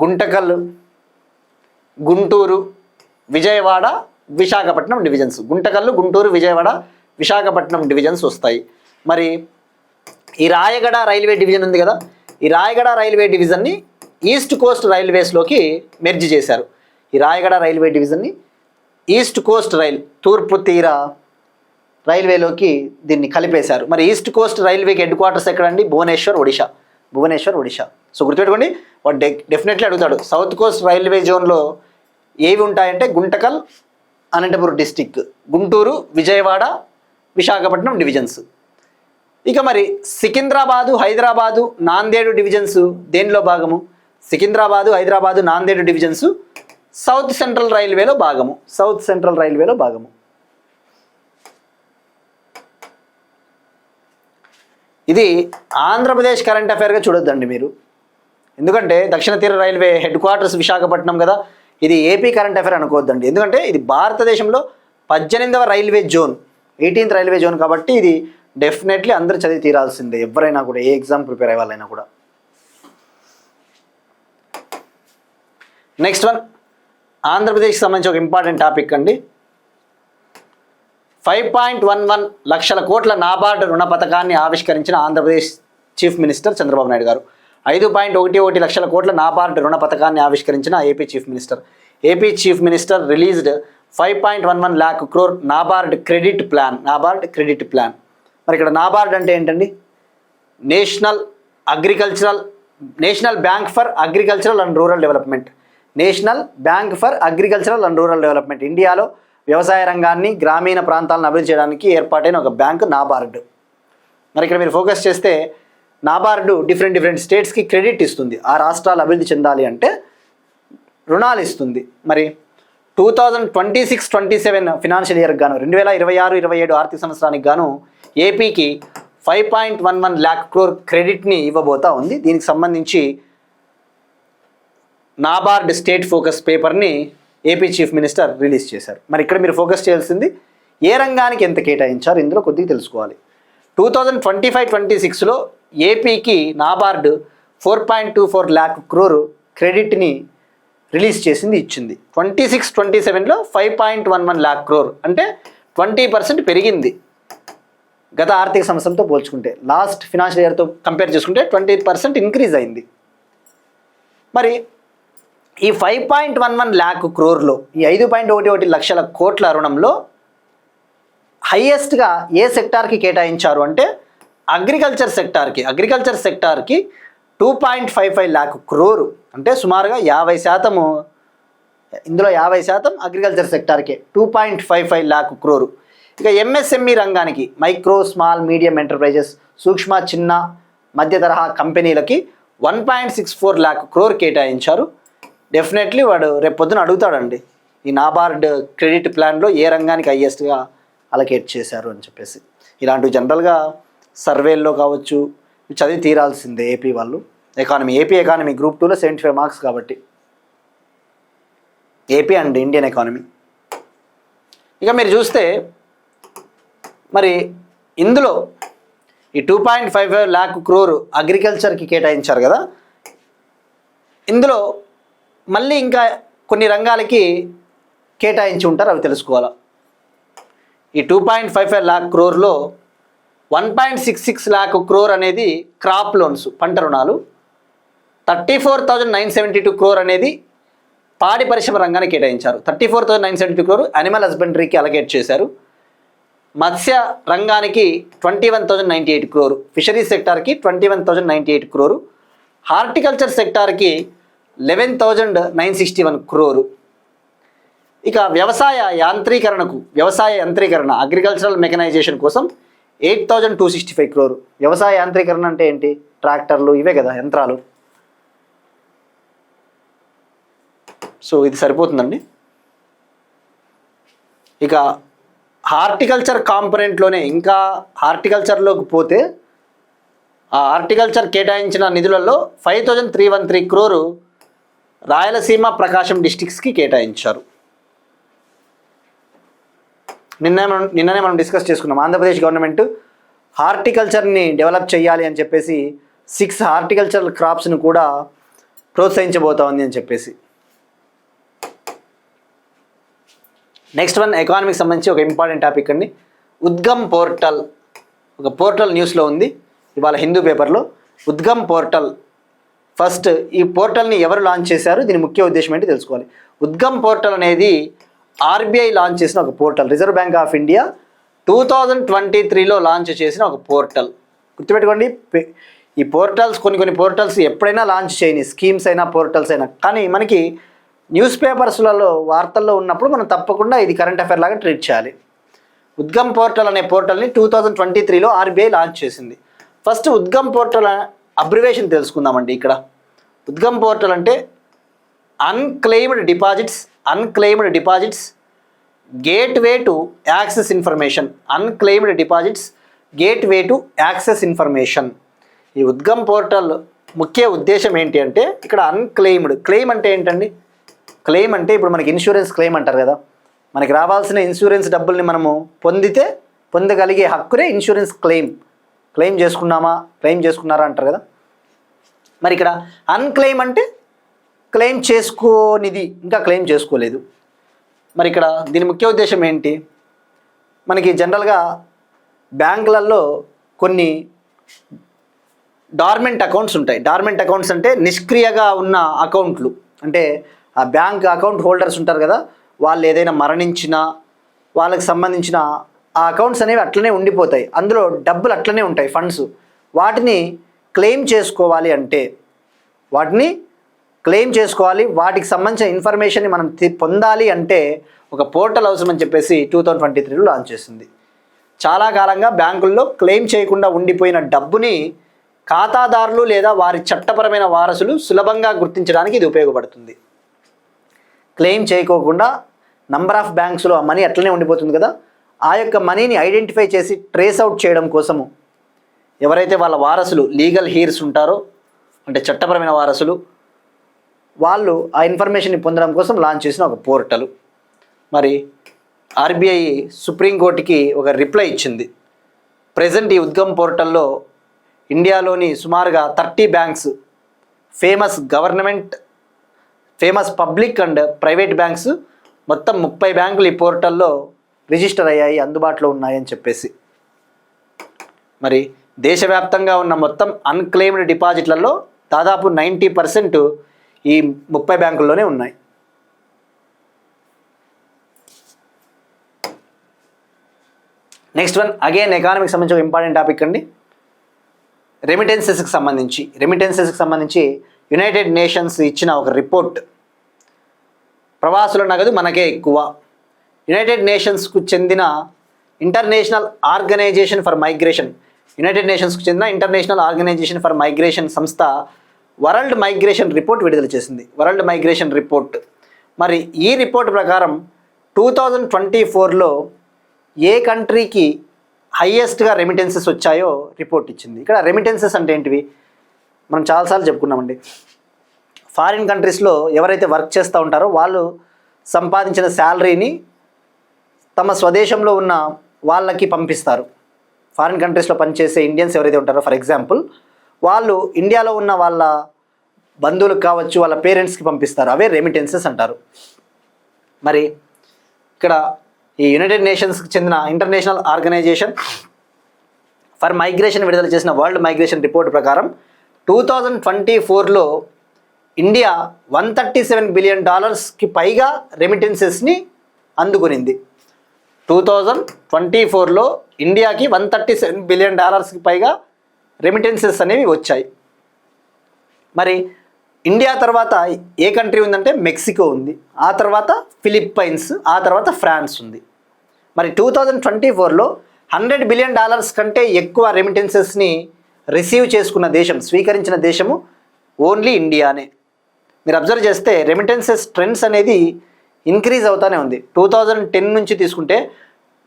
గుంటకల్, గుంటూరు, విజయవాడ, విశాఖపట్నం డివిజన్స్. గుంటూరు, విజయవాడ, విశాఖపట్నం డివిజన్స్ వస్తాయి. మరి ఈ రాయగడ రైల్వే డివిజన్ ఉంది కదా, ఈ రాయగడ రైల్వే డివిజన్ని ఈస్ట్ కోస్ట్ రైల్వేస్లోకి మెర్జ్ చేశారు. ఈ రాయగడ రైల్వే డివిజన్ని ఈస్ట్ కోస్ట్ తూర్పు తీర రైల్వేలోకి దీన్ని కలిపేశారు. మరి ఈస్ట్ కోస్ట్ రైల్వేకి హెడ్ క్వార్టర్స్ ఎక్కడండి? భువనేశ్వర్, ఒడిషా. సో గుర్తుపెట్టుకోండి, వాడు డెఫినెట్లీ అడుగుతాడు, సౌత్ కోస్ట్ రైల్వే జోన్లో ఏవి ఉంటాయంటే గుంటకల్, అనంతపురం డిస్టిక్, గుంటూరు, విజయవాడ, విశాఖపట్నం డివిజన్స్. ఇక మరి సికింద్రాబాదు, హైదరాబాదు, నాందేడు డివిజన్స్ దేనిలో భాగము? Secunderabad, Hyderabad, Nanded divisions south central రైల్వేలో భాగము. ఇది ఆంధ్రప్రదేశ్ కరెంట్ అఫైర్గా చూడొద్దండి మీరు, ఎందుకంటే దక్షిణ తీర రైల్వే హెడ్ క్వార్టర్స్ విశాఖపట్నం కదా, ఇది ఏపీ కరెంట్ అఫైర్ అనుకోవద్దండి. ఎందుకంటే ఇది భారతదేశంలో 18వ railway zone, 18th railway zone కాబట్టి ఇది డెఫినెట్లీ అందరూ చదివి తీరాల్సిందే, ఎవరైనా కూడా, ఏ ఎగ్జామ్ ప్రిపేర్ అయ్యే వాళ్ళైనా కూడా. నెక్స్ట్ వన్, ఆంధ్రప్రదేశ్కి సంబంధించి ఒక ఇంపార్టెంట్ టాపిక్ అండి. 5.11 లక్షల కోట్ల నాబార్డు రుణ పథకాన్ని ఆవిష్కరించిన ఆంధ్రప్రదేశ్ చీఫ్ మినిస్టర్ చంద్రబాబు నాయుడు గారు. 5.11 లక్షల కోట్ల నాబార్డు రుణ పథకాన్ని ఆవిష్కరించిన AP chief minister released 5.11 lakh crore NABARD credit plan. మరి ఇక్కడ నాబార్డ్ అంటే ఏంటండి? National bank for agricultural and rural development. ఇండియాలో వ్యవసాయ రంగాన్ని, గ్రామీణ ప్రాంతాలను అభివృద్ధి చేయడానికి ఏర్పాటైన ఒక బ్యాంకు నాబార్డు. మరి ఇక్కడ మీరు ఫోకస్ చేస్తే నాబార్డు డిఫరెంట్ స్టేట్స్కి క్రెడిట్ ఇస్తుంది. ఆ రాష్ట్రాలు అభివృద్ధి చెందాలి అంటే రుణాలు ఇస్తుంది. మరి 2026-27 ఫినాన్షియల్ ఇయర్కి గాను, 2026-27 ఆర్థిక సంవత్సరానికి గాను ఏపీకి 5.11 lakh crore క్రెడిట్ని ఇవ్వబోతా ఉంది. దీనికి సంబంధించి నాబార్డ్ స్టేట్ ఫోకస్ పేపర్ని ఏపీ చీఫ్ మినిస్టర్ రిలీజ్ చేశారు. మరి ఇక్కడ మీరు ఫోకస్ చేయాల్సింది, ఏ రంగానికి ఎంత కేటాయించారు ఇందులో కొద్దిగా తెలుసుకోవాలి. 2025-26లో ఏపీకి నాబార్డ్ 4.24 lakh crore క్రెడిట్ని రిలీజ్ చేసింది, ఇచ్చింది. 26-27లో 5.11 lakh crore అంటే 20% పెరిగింది గత ఆర్థిక సంవత్సరంతో పోల్చుకుంటే. లాస్ట్ ఫినాన్షియల్ ఇయర్తో కంపేర్ చేసుకుంటే 20% ఇంక్రీజ్ అయింది. మరి ఈ 5.11 lakh crore ఈ 5.11 లక్షల కోట్ల రుణంలో హైయెస్ట్గా ఏ సెక్టార్కి కేటాయించారు అంటే అగ్రికల్చర్ సెక్టార్కి 2.55 lakh crore, అంటే సుమారుగా 50%, ఇందులో 50% అగ్రికల్చర్ సెక్టార్కే 2.55 lakh crore. ఇక ఎంఎస్ఎంఈ రంగానికి మైక్రో స్మాల్ మీడియం ఎంటర్ప్రైజెస్, సూక్ష్మ చిన్న మధ్య తరహా కంపెనీలకి 1.64 lakh crore కేటాయించారు. డెఫినెట్లీ వాడు రేపు పొద్దున అడుగుతాడండి, ఈ నాబార్డ్ క్రెడిట్ ప్లాన్లో ఏ రంగానికి హైయెస్ట్గా అలకేట్ చేశారు అని చెప్పేసి. ఇలాంటివి జనరల్గా సర్వేల్లో కావచ్చు చదివి తీరాల్సిందే ఏపీ వాళ్ళు. ఏపీ ఎకానమీ గ్రూప్ 2లో 75 marks కాబట్టి, ఏపీ అండ్ ఇండియన్ ఎకానమీ. ఇక మీరు చూస్తే మరి ఇందులో ఈ 2.55 lakh crore అగ్రికల్చర్కి కేటాయించారు కదా, ఇందులో మళ్ళీ ఇంకా కొన్ని రంగాలకి కేటాయించి ఉంటారు, అవి తెలుసుకోవాలా. ఈ 2.55 lakh crore 1.66 lakh crore అనేది క్రాప్ లోన్స్, పంట రుణాలు. 34,972 crore అనేది పాడి పరిశ్రమ రంగానికి కేటాయించారు. 34,972 crore అనిమల్ హస్బెండరీకి అలకేట్ చేశారు. మత్స్య రంగానికి 21,098 crore, ఫిషరీస్ సెక్టార్కి 21,098 crore, హార్టికల్చర్ సెక్టార్కి 11,961 crore. ఇక వ్యవసాయ యంత్రీకరణ అగ్రికల్చరల్ మెకనైజేషన్ కోసం 8,265 crore. వ్యవసాయ యాంత్రీకరణ అంటే ఏంటి? ట్రాక్టర్లు, ఇవే కదా యంత్రాలు. సో ఇది సరిపోతుందండి. ఇక హార్టికల్చర్ కాంపొనెంట్లోనే ఇంకా హార్టికల్చర్లోకి పోతే ఆ హార్టికల్చర్ కేటాయించిన నిధులలో 5,313 crore రాయలసీమ, ప్రకాశం డిస్ట్రిక్ట్స్కి కేటాయించారు. నిన్ననే మనం డిస్కస్ చేసుకున్నాం, ఆంధ్రప్రదేశ్ గవర్నమెంట్ హార్టికల్చర్ని డెవలప్ చేయాలి అని చెప్పేసి 6 హార్టికల్చరల్ క్రాప్స్ను కూడా ప్రోత్సహించబోతా ఉంది అని చెప్పేసి. నెక్స్ట్ వన్ ఎకానమీకి సంబంధించి ఒక ఇంపార్టెంట్ టాపిక్ అండి. ఉద్గమ్ పోర్టల్, ఒక పోర్టల్ న్యూస్లో ఉంది ఇవాళ హిందూ పేపర్లో. ఉద్గమ్ పోర్టల్, ఫస్ట్ ఈ పోర్టల్ని ఎవరు లాంచ్ చేశారు, దీని ముఖ్య ఉద్దేశం ఏంటి తెలుసుకోవాలి. ఉద్గమ్ పోర్టల్ అనేది ఆర్బీఐ లాంచ్ చేసిన ఒక portal, reserve bank of India 2023లో లాంచ్ చేసిన ఒక పోర్టల్. గుర్తుపెట్టుకోండి, ఈ పోర్టల్స్ కొన్ని పోర్టల్స్ ఎప్పుడైనా లాంచ్ చేయని, స్కీమ్స్ అయినా పోర్టల్స్ అయినా, కానీ మనకి న్యూస్ పేపర్స్లలో వార్తల్లో ఉన్నప్పుడు మనం తప్పకుండా ఇది కరెంట్ అఫైర్ లాగా ట్రీట్ చేయాలి. ఉద్గమ్ పోర్టల్ అనే పోర్టల్ని 2023లో ఆర్బీఐ లాంచ్ చేసింది. ఫస్ట్ ఉద్గమ్ పోర్టల్ అబ్రివేషన్ తెలుసుకుందామండి. ఇక్కడ ఉద్గమ్ పోర్టల్ అంటే unclaimed deposits gateway to access information. Unclaimed deposits gateway to access information. ఈ ఉద్గమ్ పోర్టల్ ముఖ్య ఉద్దేశం ఏంటి అంటే, ఇక్కడ అన్క్లెయిమ్డ్, క్లెయిమ్ అంటే ఏంటండి? క్లెయిమ్ అంటే ఇప్పుడు మనకి ఇన్సూరెన్స్ క్లెయిమ్ అంటారు కదా, మనకి రావాల్సిన ఇన్సూరెన్స్ డబ్బుల్ని మనము పొందగలిగే హక్కునే ఇన్సూరెన్స్ క్లెయిమ్ చేసుకున్నారా అంటారు కదా. మరి ఇక్కడ అన్క్లెయిమ్ అంటే క్లెయిమ్ చేసుకోనిది, ఇంకా క్లెయిమ్ చేసుకోలేదు. మరి ఇక్కడ దీని ముఖ్య ఉద్దేశం ఏంటి? మనకి జనరల్గా బ్యాంకులలో కొన్ని డార్మెంట్ అకౌంట్స్ ఉంటాయి. డార్మెంట్ అకౌంట్స్ అంటే నిష్క్రియగా ఉన్న అకౌంట్లు, అంటే ఆ బ్యాంక్ అకౌంట్ హోల్డర్స్ ఉంటారు కదా, వాళ్ళు ఏదైనా మరణించినా వాళ్ళకి సంబంధించిన ఆ అకౌంట్స్ అనేవి అట్లనే ఉండిపోతాయి, అందులో డబ్బులు అట్లనే ఉంటాయి, ఫండ్స్. వాటిని క్లెయిమ్ చేసుకోవాలి అంటే, వాటికి సంబంధించిన ఇన్ఫర్మేషన్ని మనం పొందాలి అంటే ఒక పోర్టల్ అవసరం అని చెప్పేసి 2023లో లాంచ్ చేసింది. చాలా కాలంగా బ్యాంకుల్లో క్లెయిమ్ చేయకుండా ఉండిపోయిన డబ్బుని ఖాతాదారులు లేదా వారి చట్టపరమైన వారసులు సులభంగా గుర్తించడానికి ఇది ఉపయోగపడుతుంది. క్లెయిమ్ చేయకోకుండా నంబర్ ఆఫ్ బ్యాంక్స్లో ఆ మనీ అట్లనే ఉండిపోతుంది కదా, ఆ యొక్క మనీని ఐడెంటిఫై చేసి ట్రేస్ అవుట్ చేయడం కోసము ఎవరైతే వాళ్ళ వారసులు, లీగల్ హీర్స్ ఉంటారో, అంటే చట్టపరమైన వారసులు, వాళ్ళు ఆ ఇన్ఫర్మేషన్ని పొందడం కోసం లాంచ్ చేసిన ఒక పోర్టల్. మరి ఆర్బీఐ సుప్రీంకోర్టుకి ఒక రిప్లై ఇచ్చింది. ప్రెజెంట్ ఈ ఉద్గమ్ పోర్టల్లో ఇండియాలోని సుమారుగా 30 banks, famous public and private banks, మొత్తం 30 బ్యాంకులు ఈ పోర్టల్లో రిజిస్టర్ అయ్యాయి, అందుబాటులో ఉన్నాయని చెప్పేసి. మరి దేశవ్యాప్తంగా ఉన్న మొత్తం అన్క్లెయిమ్డ్ డిపాజిట్లలో దాదాపు 90% ఈ 30 బ్యాంకుల్లోనే ఉన్నాయి. నెక్స్ట్ వన్ అగైన్ ఎకానమీకి సంబంధించి ఒక ఇంపార్టెంట్ టాపిక్ అండి. రెమిటెన్సెస్కి సంబంధించి యునైటెడ్ నేషన్స్ ఇచ్చిన ఒక రిపోర్ట్. ప్రవాసుల నగదు మనకే ఎక్కువ. యునైటెడ్ నేషన్స్కు చెందిన ఇంటర్నేషనల్ ఆర్గనైజేషన్ ఫర్ మైగ్రేషన్ సంస్థ వరల్డ్ మైగ్రేషన్ రిపోర్ట్ విడుదల చేసింది. మరి ఈ రిపోర్ట్ ప్రకారం 2024లో ఏ కంట్రీకి హైయెస్ట్గా రెమిటెన్సెస్ వచ్చాయో రిపోర్ట్ ఇచ్చింది. ఇక్కడ రెమిటెన్సెస్ అంటే ఏంటివి మనం చాలాసార్లు చెప్పుకున్నామండి. ఫారిన్ కంట్రీస్లో ఎవరైతే వర్క్ చేస్తూ ఉంటారో వాళ్ళు సంపాదించిన శాలరీని తమ స్వదేశంలో ఉన్న వాళ్ళకి పంపిస్తారు. ఫారిన్ కంట్రీస్లో పనిచేసే ఇండియన్స్ ఎవరైతే ఉంటారో ఫర్ ఎగ్జాంపుల్ వాళ్ళు ఇండియాలో ఉన్న వాళ్ళ బంధువులకు కావచ్చు, వాళ్ళ పేరెంట్స్కి పంపిస్తారు. అవే రెమిటెన్సెస్ అంటారు. మరి ఇక్కడ ఈ యునైటెడ్ నేషన్స్కి చెందిన ఇంటర్నేషనల్ ఆర్గనైజేషన్ ఫర్ మైగ్రేషన్ విడుదల చేసిన వరల్డ్ మైగ్రేషన్ రిపోర్ట్ ప్రకారం 2024లో ఇండియా $137 బిలియన్ పైగా రెమిటెన్సెస్ని అందుకునింది. 2024లో ఇండియాకి $137 బిలియన్ పైగా రెమిటెన్సెస్ అనేవి వచ్చాయి. మరి ఇండియా తర్వాత ఏ కంట్రీ ఉందంటే మెక్సికో ఉంది, ఆ తర్వాత ఫిలిప్పైన్స్, ఆ తర్వాత ఫ్రాన్స్ ఉంది. మరి 2024లో $100 బిలియన్ కంటే ఎక్కువ రెమిటెన్సెస్ని రిసీవ్ చేసుకున్న దేశం, స్వీకరించిన దేశము ఓన్లీ ఇండియానే. మీరు అబ్జర్వ్ చేస్తే రెమిటెన్సెస్ ట్రెండ్స్ అనేది ఇంక్రీజ్ అవుతూనే ఉంది. 2010 నుంచి తీసుకుంటే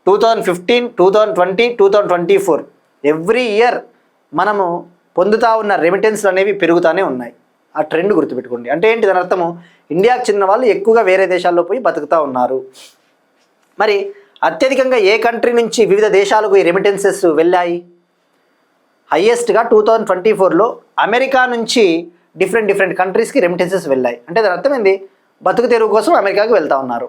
2015, 2020, 2024 ఎవ్రీ ఇయర్ మనము పొందుతూ ఉన్న రెమిటెన్స్లు అనేవి పెరుగుతూనే ఉన్నాయి. ఆ ట్రెండ్ గుర్తుపెట్టుకోండి. అంటే ఏంటి దాని అర్థము? ఇండియాకు చెందిన వాళ్ళు ఎక్కువగా వేరే దేశాల్లో పోయి బతుకుతూ ఉన్నారు. మరి అత్యధికంగా ఏ కంట్రీ నుంచి వివిధ దేశాలకు ఈ రెమిటెన్సెస్ వెళ్ళాయి? హైయెస్ట్గా 2024లో అమెరికా నుంచి డిఫరెంట్ కంట్రీస్కి రెమిటెన్సెస్ వెళ్ళాయి. అంటే దాని అర్థం ఏంది? బతుకు తెరువు కోసం అమెరికాకు వెళ్తూ ఉన్నారు.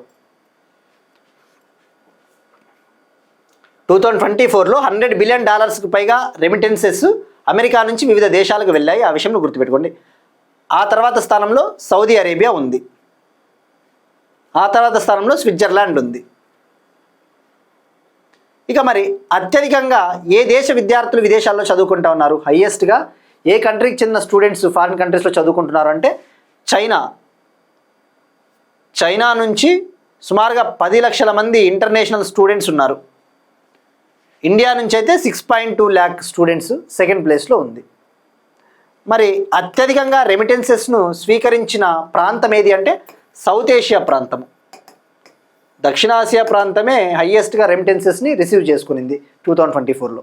2024లో $100 బిలియన్ పైగా రెమిటెన్సెస్ అమెరికా నుంచి వివిధ దేశాలకు వెళ్ళాయి. ఆ విషయంలో గుర్తుపెట్టుకోండి. ఆ తర్వాత స్థానంలో సౌదీ అరేబియా ఉంది, ఆ తర్వాత స్థానంలో స్విట్జర్లాండ్ ఉంది. ఇక మరి అత్యధికంగా ఏ దేశ విద్యార్థులు విదేశాల్లో చదువుకుంటూ ఉన్నారు? హైయెస్ట్గా ఏ కంట్రీకి చెందిన స్టూడెంట్స్ ఫారిన్ కంట్రీస్లో చదువుకుంటున్నారు అంటే చైనా నుంచి సుమారుగా 10 లక్షల మంది ఇంటర్నేషనల్ స్టూడెంట్స్ ఉన్నారు. ఇండియా నుంచి అయితే 6.2 lakh స్టూడెంట్స్ సెకండ్ ప్లేస్లో ఉంది. మరి అత్యధికంగా రెమిటెన్సెస్ను స్వీకరించిన ప్రాంతం ఏది అంటే సౌత్ ఏషియా ప్రాంతం. దక్షిణాసియా ప్రాంతమే హైయెస్ట్గా రెమిటెన్సెస్ని రిసీవ్ చేసుకునింది 2024లో.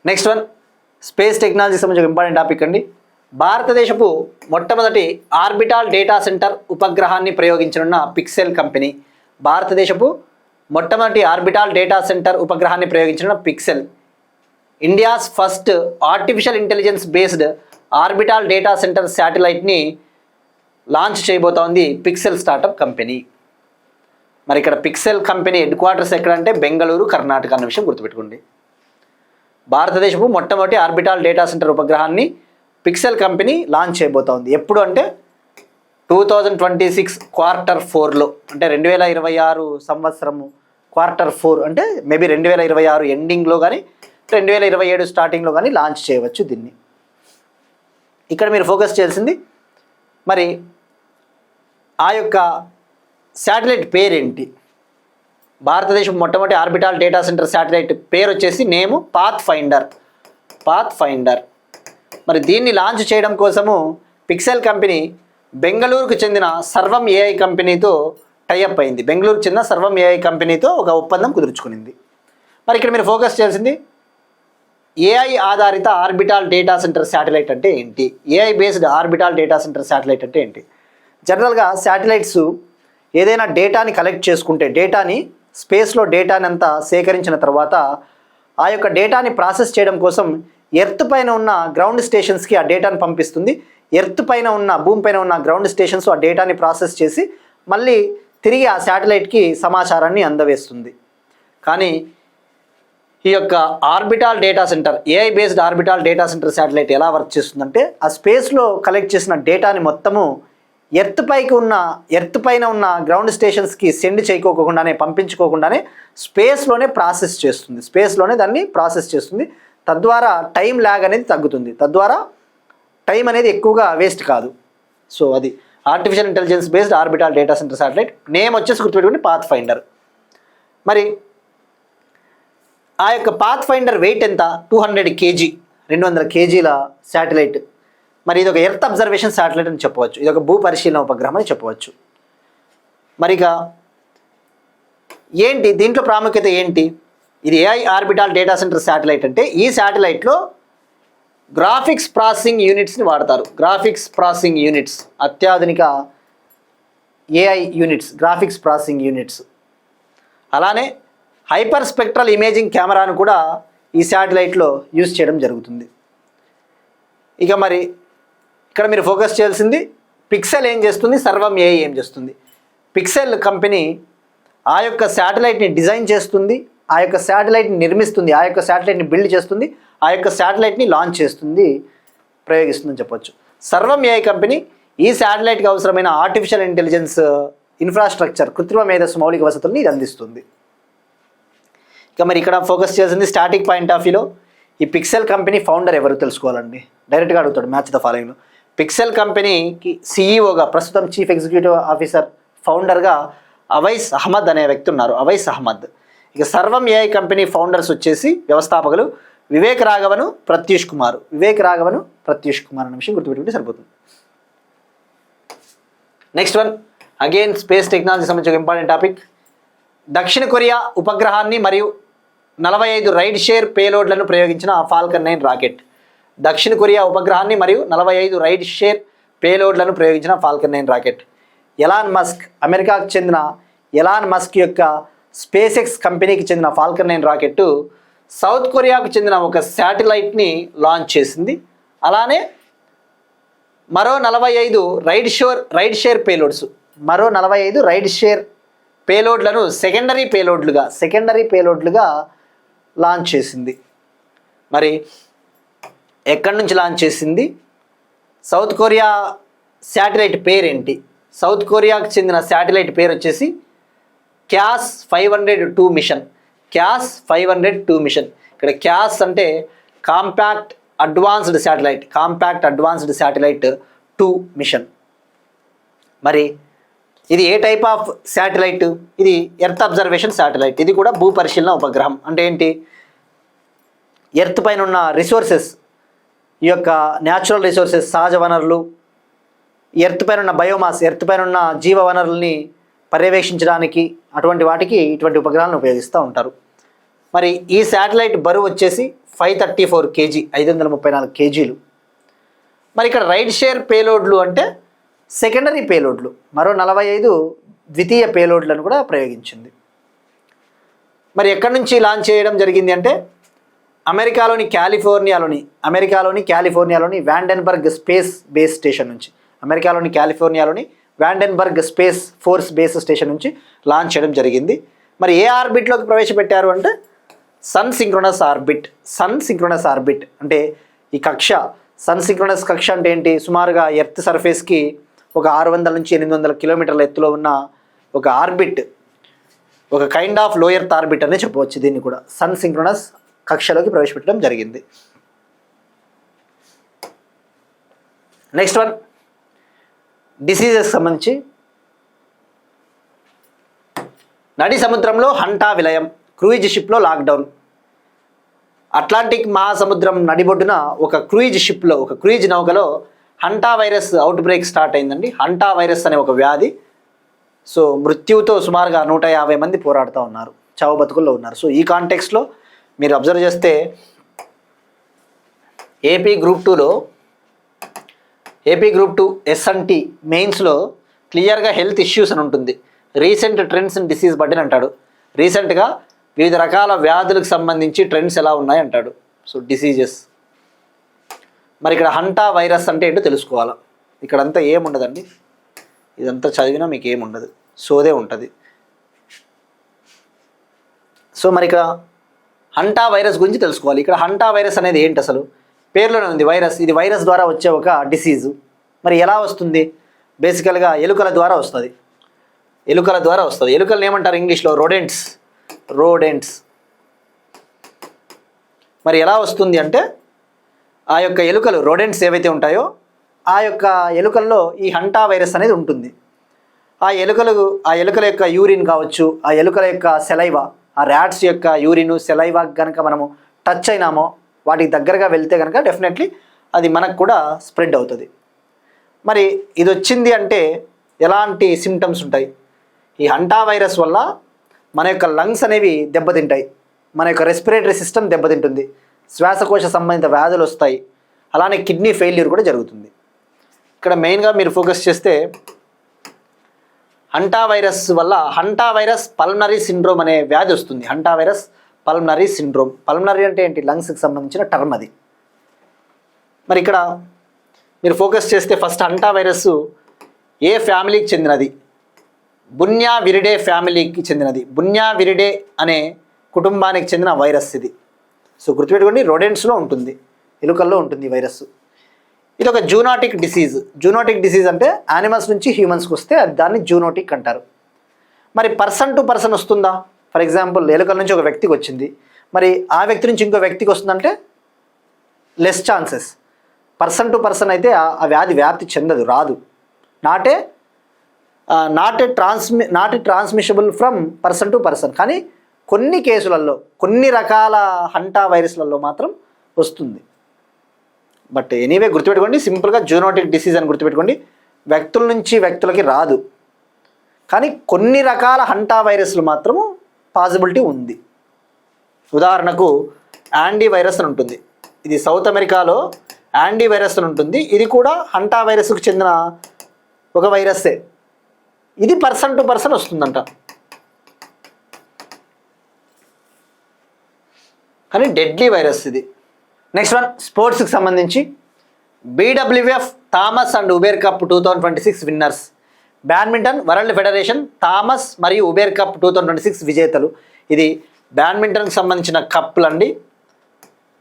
నెక్స్ట్ వన్, స్పేస్ టెక్నాలజీ సంబంధించిన ఇంపార్టెంట్ టాపిక్ అండి. భారతదేశపు మొట్టమొదటి ఆర్బిటాల్ డేటా సెంటర్ ఉపగ్రహాన్ని ప్రయోగించనున్న పిక్సెల్ కంపెనీ. భారతదేశపు మొట్టమొదటి ఆర్బిటాల్ డేటా సెంటర్ ఉపగ్రహాన్ని ప్రయోగించిన Pixxel India's first artificial intelligence based orbital data center శాటిలైట్ని లాంచ్ చేయబోతోంది పిక్సెల్ స్టార్టప్ కంపెనీ. మరి ఇక్కడ పిక్సెల్ కంపెనీ హెడ్ క్వార్టర్స్ ఎక్కడంటే బెంగళూరు, కర్ణాటక అన్న విషయం గుర్తుపెట్టుకోండి. భారతదేశపు మొట్టమొదటి ఆర్బిటాల్ డేటా సెంటర్ ఉపగ్రహాన్ని పిక్సెల్ కంపెనీ లాంచ్ చేయబోతోంది. ఎప్పుడు అంటే 2026 Q4లో, అంటే 2026 సంవత్సరము Q4 అంటే మేబీ 2026 ఎండింగ్లో కానీ 2027 స్టార్టింగ్లో కానీ లాంచ్ చేయవచ్చు దీన్ని. ఇక్కడ మీరు ఫోకస్ చేయాల్సింది మరి ఆ యొక్క శాటిలైట్ పేరేంటి? భారతదేశం మొట్టమొదటి ఆర్బిటాల్ డేటా సెంటర్ శాటిలైట్ పేరు వచ్చేసి నేము పాత్ ఫైండర్. మరి దీన్ని లాంచ్ చేయడం కోసము పిక్సెల్ కంపెనీ బెంగళూరుకు చెందిన సర్వం ఏఐ కంపెనీతో టైఅప్ అయింది. బెంగళూరుకు చెందిన సర్వం ఏఐ కంపెనీతో ఒక ఒప్పందం కుదుర్చుకునింది. మరి ఇక్కడ మీరు ఫోకస్ చేయాల్సింది ఏఐ ఆధారిత ఆర్బిటాల్ డేటా సెంటర్ శాటిలైట్ అంటే ఏంటి? AI based orbital data center satellite అంటే ఏంటి? జనరల్గా శాటిలైట్స్ ఏదైనా డేటాని కలెక్ట్ చేసుకుంటే, డేటాని స్పేస్లో డేటాని అంతా సేకరించిన తర్వాత ఆ యొక్క డేటాని ప్రాసెస్ చేయడం కోసం ఎర్త్ పైన ఉన్న గ్రౌండ్ స్టేషన్స్కి ఆ డేటాని పంపిస్తుంది. ఎర్త్ పైన ఉన్న, భూమి పైన ఉన్న గ్రౌండ్ స్టేషన్స్ ఆ డేటాని ప్రాసెస్ చేసి మళ్ళీ తిరిగి ఆ శాటిలైట్కి సమాచారాన్ని అందవేస్తుంది. కానీ ఈ యొక్క orbital data centre, AI based orbital data center satellite ఎలా వర్క్ చేస్తుందంటే ఆ స్పేస్లో కలెక్ట్ చేసిన డేటాని మొత్తము ఎర్త్ పైన ఉన్న గ్రౌండ్ స్టేషన్స్కి సెండ్ చేయకోకుండానే, పంపించుకోకుండానే స్పేస్లోనే ప్రాసెస్ చేస్తుంది, స్పేస్లోనే దాన్ని ప్రాసెస్ చేస్తుంది. తద్వారా టైం ల్యాగ్ అనేది తగ్గుతుంది, తద్వారా టైం అనేది ఎక్కువగా వేస్ట్ కాదు. సో అది artificial intelligence based orbital data center satellite. Name వచ్చేసి గుర్తుపెట్టుకుని పాత్ ఫైండర్. మరి ఆ యొక్క పాత్ ఫైండర్ వెయిట్ ఎంత? 200 kg, 200 kgల శాటిలైట్. మరి ఇది ఒక ఎర్త్ అబ్జర్వేషన్ శాటిలైట్ అని చెప్పవచ్చు, ఇది ఒక భూ పరిశీలన ఉపగ్రహం అని చెప్పవచ్చు. మరి ఇక ఏంటి దీంట్లో ప్రాముఖ్యత ఏంటి? ఇది AI orbital data center satellite అంటే ఈ శాటిలైట్లో గ్రాఫిక్స్ ప్రాసెసింగ్ యూనిట్స్ని వాడతారు. గ్రాఫిక్స్ ప్రాసెసింగ్ యూనిట్స్, అత్యాధునిక AI units, graphics processing units. అలానే హైపర్ స్పెక్ట్రల్ ఇమేజింగ్ కెమెరాను కూడా ఈ శాటిలైట్లో యూజ్ చేయడం జరుగుతుంది. ఇక మరి ఇక్కడ మీరు ఫోకస్ చేయాల్సింది పిక్సెల్ ఏం చేస్తుంది, సర్వం ఏఐ ఏం చేస్తుంది. పిక్సెల్ కంపెనీ ఆ యొక్క శాటిలైట్ని డిజైన్ చేస్తుంది, ఆ యొక్క శాటిలైట్ని నిర్మిస్తుంది, ఆ యొక్క శాటిలైట్ని బిల్డ్ చేస్తుంది, ఆ యొక్క శాటిలైట్ని లాంచ్ చేస్తుంది, ప్రయోగిస్తుందని చెప్పొచ్చు. సర్వం ఏఐ కంపెనీ ఈ శాటిలైట్కి అవసరమైన ఆర్టిఫిషియల్ ఇంటెలిజెన్స్ ఇన్ఫ్రాస్ట్రక్చర్, కృత్రిమ మేధస్సు మౌలిక వసతుల్ని ఇది అందిస్తుంది. ఇక మరి ఇక్కడ ఫోకస్ చేసింది స్టాటిక్ పాయింట్ ఆఫ్ వ్యూలో ఈ పిక్సెల్ కంపెనీ ఫౌండర్ ఎవరు తెలుసుకోవాలండి. డైరెక్ట్గా అడుగుతాడు మ్యాచ్ ద ఫాలోయింగ్లో. పిక్సెల్ కంపెనీకి సిఈఓగా ప్రస్తుతం చీఫ్ ఎగ్జిక్యూటివ్ ఆఫీసర్, ఫౌండర్గా అవైస్ అహ్మద్ అనే వ్యక్తి ఉన్నారు, అవైస్ అహ్మద్. ఇక సర్వం ఏఐ కంపెనీ ఫౌండర్స్ వచ్చేసి వ్యవస్థాపకులు వివేక్ రాఘవన్, ప్రత్యూష్ కుమార్. వివేక్ రాఘవన్, ప్రత్యూష్ కుమార్ అనే విషయం గుర్తుపెట్టుకుంటే సరిపోతుంది. Next one again space technology సంబంధించిన ఇంపార్టెంట్ టాపిక్. దక్షిణ కొరియా ఉపగ్రహాన్ని మరియు 45 రైడ్ షేర్ పేలోడ్లను ప్రయోగించిన ఫాల్కన్ 9 రాకెట్. దక్షిణ కొరియా ఉపగ్రహాన్ని మరియు 45 రైడ్ షేర్ పేలోడ్లను ప్రయోగించిన ఫాల్కన్ 9 రాకెట్. ఎలాన్ మస్క్, అమెరికాకు చెందిన ఎలాన్ మస్క్ యొక్క స్పేస్ ఎక్స్ కంపెనీకి చెందిన ఫాల్కన్ 9 రాకెట్ సౌత్ కొరియాకు చెందిన ఒక శాటిలైట్ని లాంచ్ చేసింది. అలానే మరో 45 రైడ్ షేర్ పేలోడ్స్, మరో 45 రైడ్ షేర్ పేలోడ్లను సెకండరీ పేలోడ్లుగా లాంచ్ చేసింది. మరి ఎక్కడి నుంచి లాంచ్ చేసింది? సౌత్ కొరియా శాటిలైట్ పేరేంటి? సౌత్ కొరియాకు చెందిన శాటిలైట్ పేరు వచ్చేసి క్యాస్ 502 మిషన్. క్యాస్ 502 మిషన్. ఇక్కడ క్యాస్ అంటే కాంపాక్ట్ అడ్వాన్స్డ్ శాటిలైట్ 2 మిషన్. మరి ఇది ఏ టైప్ ఆఫ్ శాటిలైట్? ఇది ఎర్త్ అబ్జర్వేషన్ శాటిలైట్. ఇది కూడా భూ పరిశీలన ఉపగ్రహం. అంటే ఏంటి? ఎర్త్ పైన ఉన్న రిసోర్సెస్, ఈ యొక్క న్యాచురల్ రిసోర్సెస్, సహజ వనరులు, ఎర్త్ పైన ఉన్న బయోమాస్, ఎర్త్ పైన ఉన్న జీవ వనరుల్ని పర్యవేక్షించడానికి అటువంటి వాటికి ఇటువంటి ఉపగ్రహాలను ఉపయోగిస్తూ ఉంటారు. మరి ఈ శాటిలైట్ బరువు వచ్చేసి 534 kg, 534 kgలు. మరి ఇక్కడ రైడ్ షేర్ పేలోడ్లు అంటే సెకండరీ పేలోడ్లు, మరో 45 ద్వితీయ పేలోడ్లను కూడా ప్రయోగించింది. మరి ఎక్కడి నుంచి లాంచ్ చేయడం జరిగింది అంటే అమెరికాలోని కాలిఫోర్నియాలోని వ్యాండెన్బర్గ్ స్పేస్ బేస్ స్టేషన్ నుంచి, అమెరికాలోని కాలిఫోర్నియాలోని వ్యాండెన్బర్గ్ స్పేస్ ఫోర్స్ బేస్ స్టేషన్ నుంచి లాంచ్ చేయడం జరిగింది. మరి ఏ ఆర్బిట్లోకి ప్రవేశపెట్టారు అంటే సన్ సింక్రోనస్ ఆర్బిట్ అంటే ఈ కక్ష. సన్ సింక్రోనస్ కక్ష అంటే ఏంటి? సుమారుగా ఎర్త్ సర్ఫేస్కి ఒక 600 నుంచి 800 కిలోమీటర్ల ఎత్తులో ఉన్న ఒక ఆర్బిట్, ఒక కైండ్ ఆఫ్ లో ఎర్త్ ఆర్బిట్ అనే చెప్పవచ్చు. దీన్ని కూడా సన్ సింక్రోనస్ కక్షలోకి ప్రవేశపెట్టడం జరిగింది. నెక్స్ట్ వన్ డిసీజెస్ సంబంధించి. నడి సముద్రంలో హంటా విలయం, క్రూయిజ్ షిప్లో లాక్డౌన్. అట్లాంటిక్ మహాసముద్రం నడిబొడ్డున ఒక క్రూయిజ్ నౌకలో hanta virus outbreak start అయిందండి. హంటా వైరస్ అనే ఒక వ్యాధి. సో మృత్యువుతో సుమారుగా 150 మంది పోరాడుతూ ఉన్నారు, చావు బతుకుల్లో ఉన్నారు. సో ఈ కాంటెక్స్లో మీరు అబ్జర్వ్ చేస్తే ఏపీ గ్రూప్ 2 S&T మెయిన్స్లో క్లియర్గా హెల్త్ ఇష్యూస్ అని ఉంటుంది. Recent trends in disease burden అంటాడు. రీసెంట్గా వివిధ రకాల వ్యాధులకు సంబంధించి ట్రెండ్స్ ఎలా ఉన్నాయి అంటాడు. So diseases. మరి ఇక్కడ హంటా వైరస్ అంటే ఏంటో తెలుసుకోవాలి. ఇక్కడంతా ఏముండదండి, ఇదంతా చదివినా మీకు ఏముండదు, సోదే ఉంటుంది. సో మరి ఇక్కడ హంటా వైరస్ గురించి తెలుసుకోవాలి. ఇక్కడ హంటా వైరస్ అనేది ఏంటి? అసలు పేర్లోనే ఉంది వైరస్. ఇది వైరస్ ద్వారా వచ్చే ఒక డిసీజు. మరి ఎలా వస్తుంది? బేసికల్గా ఎలుకల ద్వారా వస్తుంది. ఎలుకలను ఏమంటారు ఇంగ్లీష్లో? రోడెంట్స్. మరి ఎలా వస్తుంది అంటే ఆ యొక్క ఎలుకలు రోడెంట్స్ ఏవైతే ఉంటాయో ఆ యొక్క ఎలుకల్లో ఈ హంటా వైరస్ అనేది ఉంటుంది. ఆ ఎలుకల యొక్క యూరిన్ కావచ్చు, ఆ ఎలుకల యొక్క సెలైవా, ఆ ర్యాట్స్ యొక్క యూరిన్ సెలైవా కనుక మనము టచ్ అయినామో, వాటికి దగ్గరగా వెళ్తే కనుక డెఫినెట్లీ అది మనకు కూడా స్ప్రెడ్ అవుతుంది. మరి ఇది వచ్చింది అంటే ఎలాంటి సిమ్టమ్స్ ఉంటాయి? ఈ హంటా వైరస్ వల్ల మన యొక్క లంగ్స్ అనేవి దెబ్బతింటాయి, మన యొక్క రెస్పిరేటరీ సిస్టమ్ దెబ్బతింటుంది, శ్వాసకోశ సంబంధిత వ్యాధులు వస్తాయి, అలానే కిడ్నీ ఫెయిల్యూర్ కూడా జరుగుతుంది. ఇక్కడ మెయిన్గా మీరు ఫోకస్ చేస్తే హంటా వైరస్ వల్ల హంటా వైరస్ పల్మనరీ సిండ్రోమ్ అనే వ్యాధి వస్తుంది. Hanta virus pulmonary syndrome. Pulmonary అంటే ఏంటి? లంగ్స్కి సంబంధించిన టర్మ్ అది. మరి ఇక్కడ మీరు ఫోకస్ చేస్తే ఫస్ట్ హంటా వైరస్ ఏ ఫ్యామిలీకి చెందినది? బున్యా విరిడే ఫ్యామిలీకి చెందినది. బున్యా విరిడే అనే కుటుంబానికి చెందిన వైరస్ ఇది. సో గుర్తుపెట్టుకోండి, రోడెంట్స్లో ఉంటుంది, ఎలుకల్లో ఉంటుంది ఈ వైరస్. ఇది ఒక జూనోటిక్ డిసీజ్ అంటే యానిమల్స్ నుంచి హ్యూమన్స్కి వస్తే దాన్ని జూనోటిక్ అంటారు. మరి పర్సన్ టు పర్సన్ వస్తుందా? ఫర్ ఎగ్జాంపుల్ ఎలుకల నుంచి ఒక వ్యక్తికి వచ్చింది, మరి ఆ వ్యక్తి నుంచి ఇంకో వ్యక్తికి వస్తుందంటే less chances. Person to person అయితే ఆ వ్యాధి వ్యాప్తి చెందదు, రాదు. Not transmissible from person to person. కానీ కొన్ని కేసులలో, కొన్ని రకాల హంటా వైరస్లలో మాత్రం వస్తుంది. బట్ ఎనీవే గుర్తుపెట్టుకోండి, సింపుల్గా జూనోటిక్ డిసీజ్ అని గుర్తుపెట్టుకోండి. వ్యక్తుల నుంచి వ్యక్తులకి రాదు, కానీ కొన్ని రకాల హంటా వైరస్లు మాత్రము పాసిబిలిటీ ఉంది. ఉదాహరణకు యాండీ వైరస్ అని ఉంటుంది, ఇది సౌత్ అమెరికాలో యాండీ వైరస్ అని ఉంటుంది. ఇది కూడా హంటా వైరస్కు చెందిన ఒక వైరస్సే. ఇది పర్సన్ టు పర్సన్ వస్తుందంట, కానీ డెడ్లీ వైరస్ ఇది. నెక్స్ట్ వన్ స్పోర్ట్స్కి సంబంధించి BWF Thomas and Uber cup 2026 winners. Badminton world federation Thomas మరియు ఉబేర్ కప్ 2026 విజేతలు. ఇది బ్యాడ్మింటన్కి సంబంధించిన కప్పులు అండి.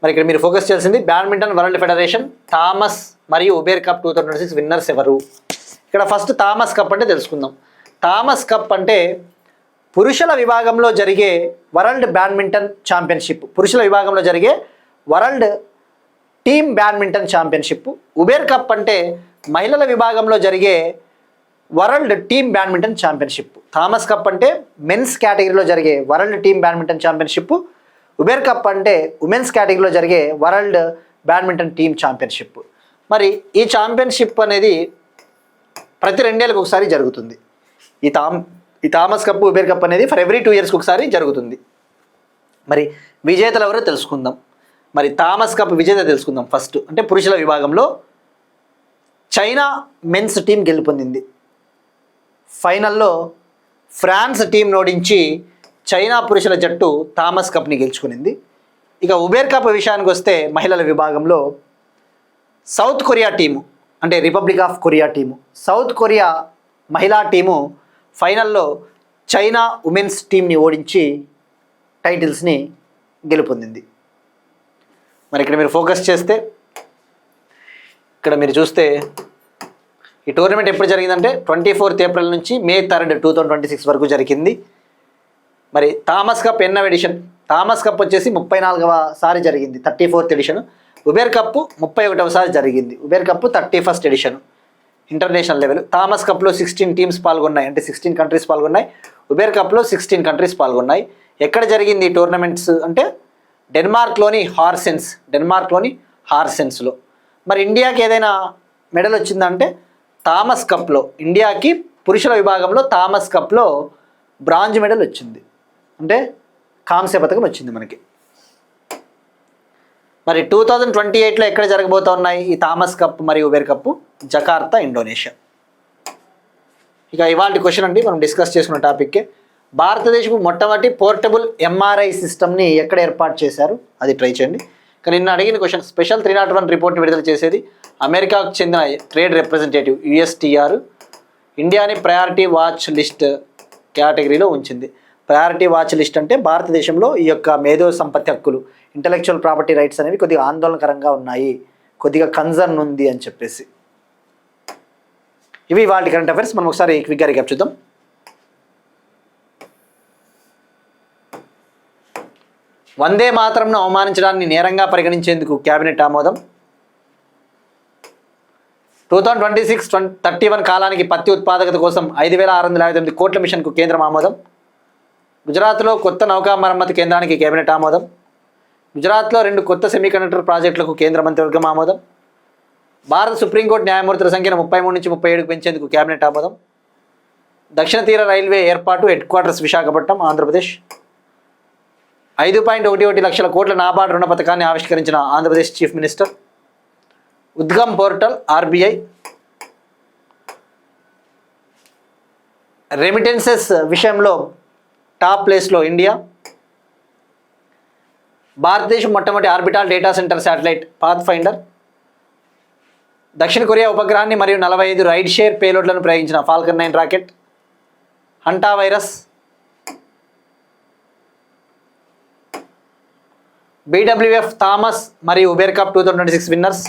మరి ఇక్కడ మీరు ఫోకస్ చేయాల్సింది బ్యాడ్మింటన్ వరల్డ్ ఫెడరేషన్ థామస్ మరియు ఉబేర్ కప్ 2026 విన్నర్స్ ఎవరు? ఇక్కడ ఫస్ట్ థామస్ కప్ అంటే తెలుసుకుందాం. థామస్ కప్ అంటే పురుషుల విభాగంలో జరిగే వరల్డ్ బ్యాడ్మింటన్ ఛాంపియన్షిప్, పురుషుల విభాగంలో జరిగే world team badminton championship. Uber cup అంటే మహిళల విభాగంలో జరిగే world team badminton championship. Thomas cup అంటే మెన్స్ కేటగిరీలో జరిగే world team badminton championship. Uber cup అంటే ఉమెన్స్ కేటగిరీలో జరిగే వరల్డ్ బ్యాడ్మింటన్ టీమ్ ఛాంపియన్షిప్. మరి ఈ ఛాంపియన్షిప్ అనేది ప్రతి 2 ఏళ్ళకి ఒకసారి జరుగుతుంది. ఈ థామస్ కప్, ఉబేర్ కప్ అనేది ఫర్ ఎవ్రీ 2 ఇయర్స్కి ఒకసారి జరుగుతుంది. మరి విజేతలు ఎవరో తెలుసుకుందాం. మరి థామస్ కప్ విజేత తెలుసుకుందాం ఫస్ట్. అంటే పురుషుల విభాగంలో చైనా మెన్స్ టీం గెలుపొందింది. ఫైనల్లో ఫ్రాన్స్ టీంను ఓడించి చైనా పురుషుల జట్టు థామస్ కప్ని గెలుచుకునింది. ఇక ఉబేర్ కప్ విషయానికి వస్తే మహిళల విభాగంలో సౌత్ కొరియా టీము, అంటే republic of Korea team, south Korea మహిళా టీము ఫైనల్లో చైనా ఉమెన్స్ టీంని ఓడించి టైటిల్స్ని గెలుపొందింది. మరి ఇక్కడ మీరు ఫోకస్ చేస్తే, ఇక్కడ మీరు చూస్తే ఈ టోర్నమెంట్ ఎప్పుడు జరిగిందంటే 24th ఏప్రిల్ నుంచి May 3, 2026 వరకు జరిగింది. మరి థామస్ కప్ ఎన్నవ ఎడిషన్? థామస్ కప్ వచ్చేసి 34వ సారి జరిగింది, 34th ఎడిషన్. ఉబేర్ కప్ 31వ సారి జరిగింది. Uber cup 31st edition international level. Thomas కప్లో 16 టీమ్స్ పాల్గొన్నాయి, అంటే 16 కంట్రీస్ పాల్గొన్నాయి. ఉబేర్ కప్లో 16 కంట్రీస్ పాల్గొన్నాయి. ఎక్కడ జరిగింది ఈ టోర్నమెంట్స్ అంటే డెన్మార్క్లోని హార్సెన్స్లో. మరి ఇండియాకి ఏదైనా మెడల్ వచ్చిందంటే థామస్ కప్లో ఇండియాకి పురుషుల విభాగంలో థామస్ కప్లో బ్రాంజ్ మెడల్ వచ్చింది, అంటే కాంస్య పథకం వచ్చింది మనకి. మరి 2028లో ఎక్కడ జరగబోతా ఉన్నాయి ఈ థామస్ కప్ మరియు ఉబేర్ కప్? Jakarta, Indonesia. ఇక ఇవాళ క్వశ్చన్ అండి, మనం డిస్కస్ చేసుకున్న టాపిక్కే. భారతదేశపు మొట్టమొదటి పోర్టబుల్ MRI సిస్టమ్ని ఎక్కడ ఏర్పాటు చేశారు? అది ట్రై చేయండి. కానీ నిన్న అడిగిన క్వశ్చన్, స్పెషల్ 301 రిపోర్ట్ని విడుదల చేసేది అమెరికాకు చెందిన ట్రేడ్ రిప్రజెంటేటివ్ USTR ఇండియాని ప్రయారిటీ వాచ్ లిస్ట్ కేటగిరీలో ఉంచింది. ప్రయారిటీ వాచ్ లిస్ట్ అంటే భారతదేశంలో ఈ యొక్క మేధో సంపత్తి హక్కులు, ఇంటలెక్చువల్ ప్రాపర్టీ రైట్స్ అనేవి కొద్దిగా ఆందోళనకరంగా ఉన్నాయి, కొద్దిగా కన్సర్న్ ఉంది అని చెప్పేసి. ఇవి ఇవాళ కరెంట్ అఫైర్స్. మనం ఒకసారి క్విక్గా రీక్యాప్ చూద్దాం. వందే మాతరంను అవమానించడాన్ని నేరంగా పరిగణించేందుకు కేబినెట్ ఆమోదం. 2026-31 కాలానికి పత్తి ఉత్పాదకత కోసం 5,658 కోట్ల మిషన్కు కేంద్రం ఆమోదం. గుజరాత్లో కొత్త నౌకా మరమ్మతు కేంద్రానికి కేబినెట్ ఆమోదం. గుజరాత్లో 2 కొత్త సెమీకండక్టర్ ప్రాజెక్టులకు కేంద్ర మంత్రివర్గం ఆమోదం. భారత సుప్రీంకోర్టు న్యాయమూర్తుల సంఖ్యను 33 నుంచి 37కు పెంచేందుకు కేబినెట్ ఆమోదం. దక్షిణ తీర రైల్వే ఏర్పాటు హెడ్ క్వార్టర్స్ విశాఖపట్నం, ఆంధ్రప్రదేశ్. 5.11 లక్షల కోట్ల నాబార్డు రుణ పథకాన్ని ఆవిష్కరించిన Andhra Pradesh chief minister. UDGAM portal RBI. Remittances విషయంలో టాప్ ప్లేస్లో ఇండియా. భారతదేశం మొట్టమొదటి orbital data center satellite pathfinder. దక్షిణ కొరియా ఉపగ్రహాన్ని మరియు 45 రైడ్ షేర్ పేలోడ్లను ప్రయోగించిన Falcon 9 rocket. Hanta virus. BWF Thomas మరియు Uber cup 2026 winners.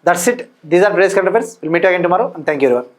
That's it. These are place current affairs. Will meet again tomorrow and thank you everyone.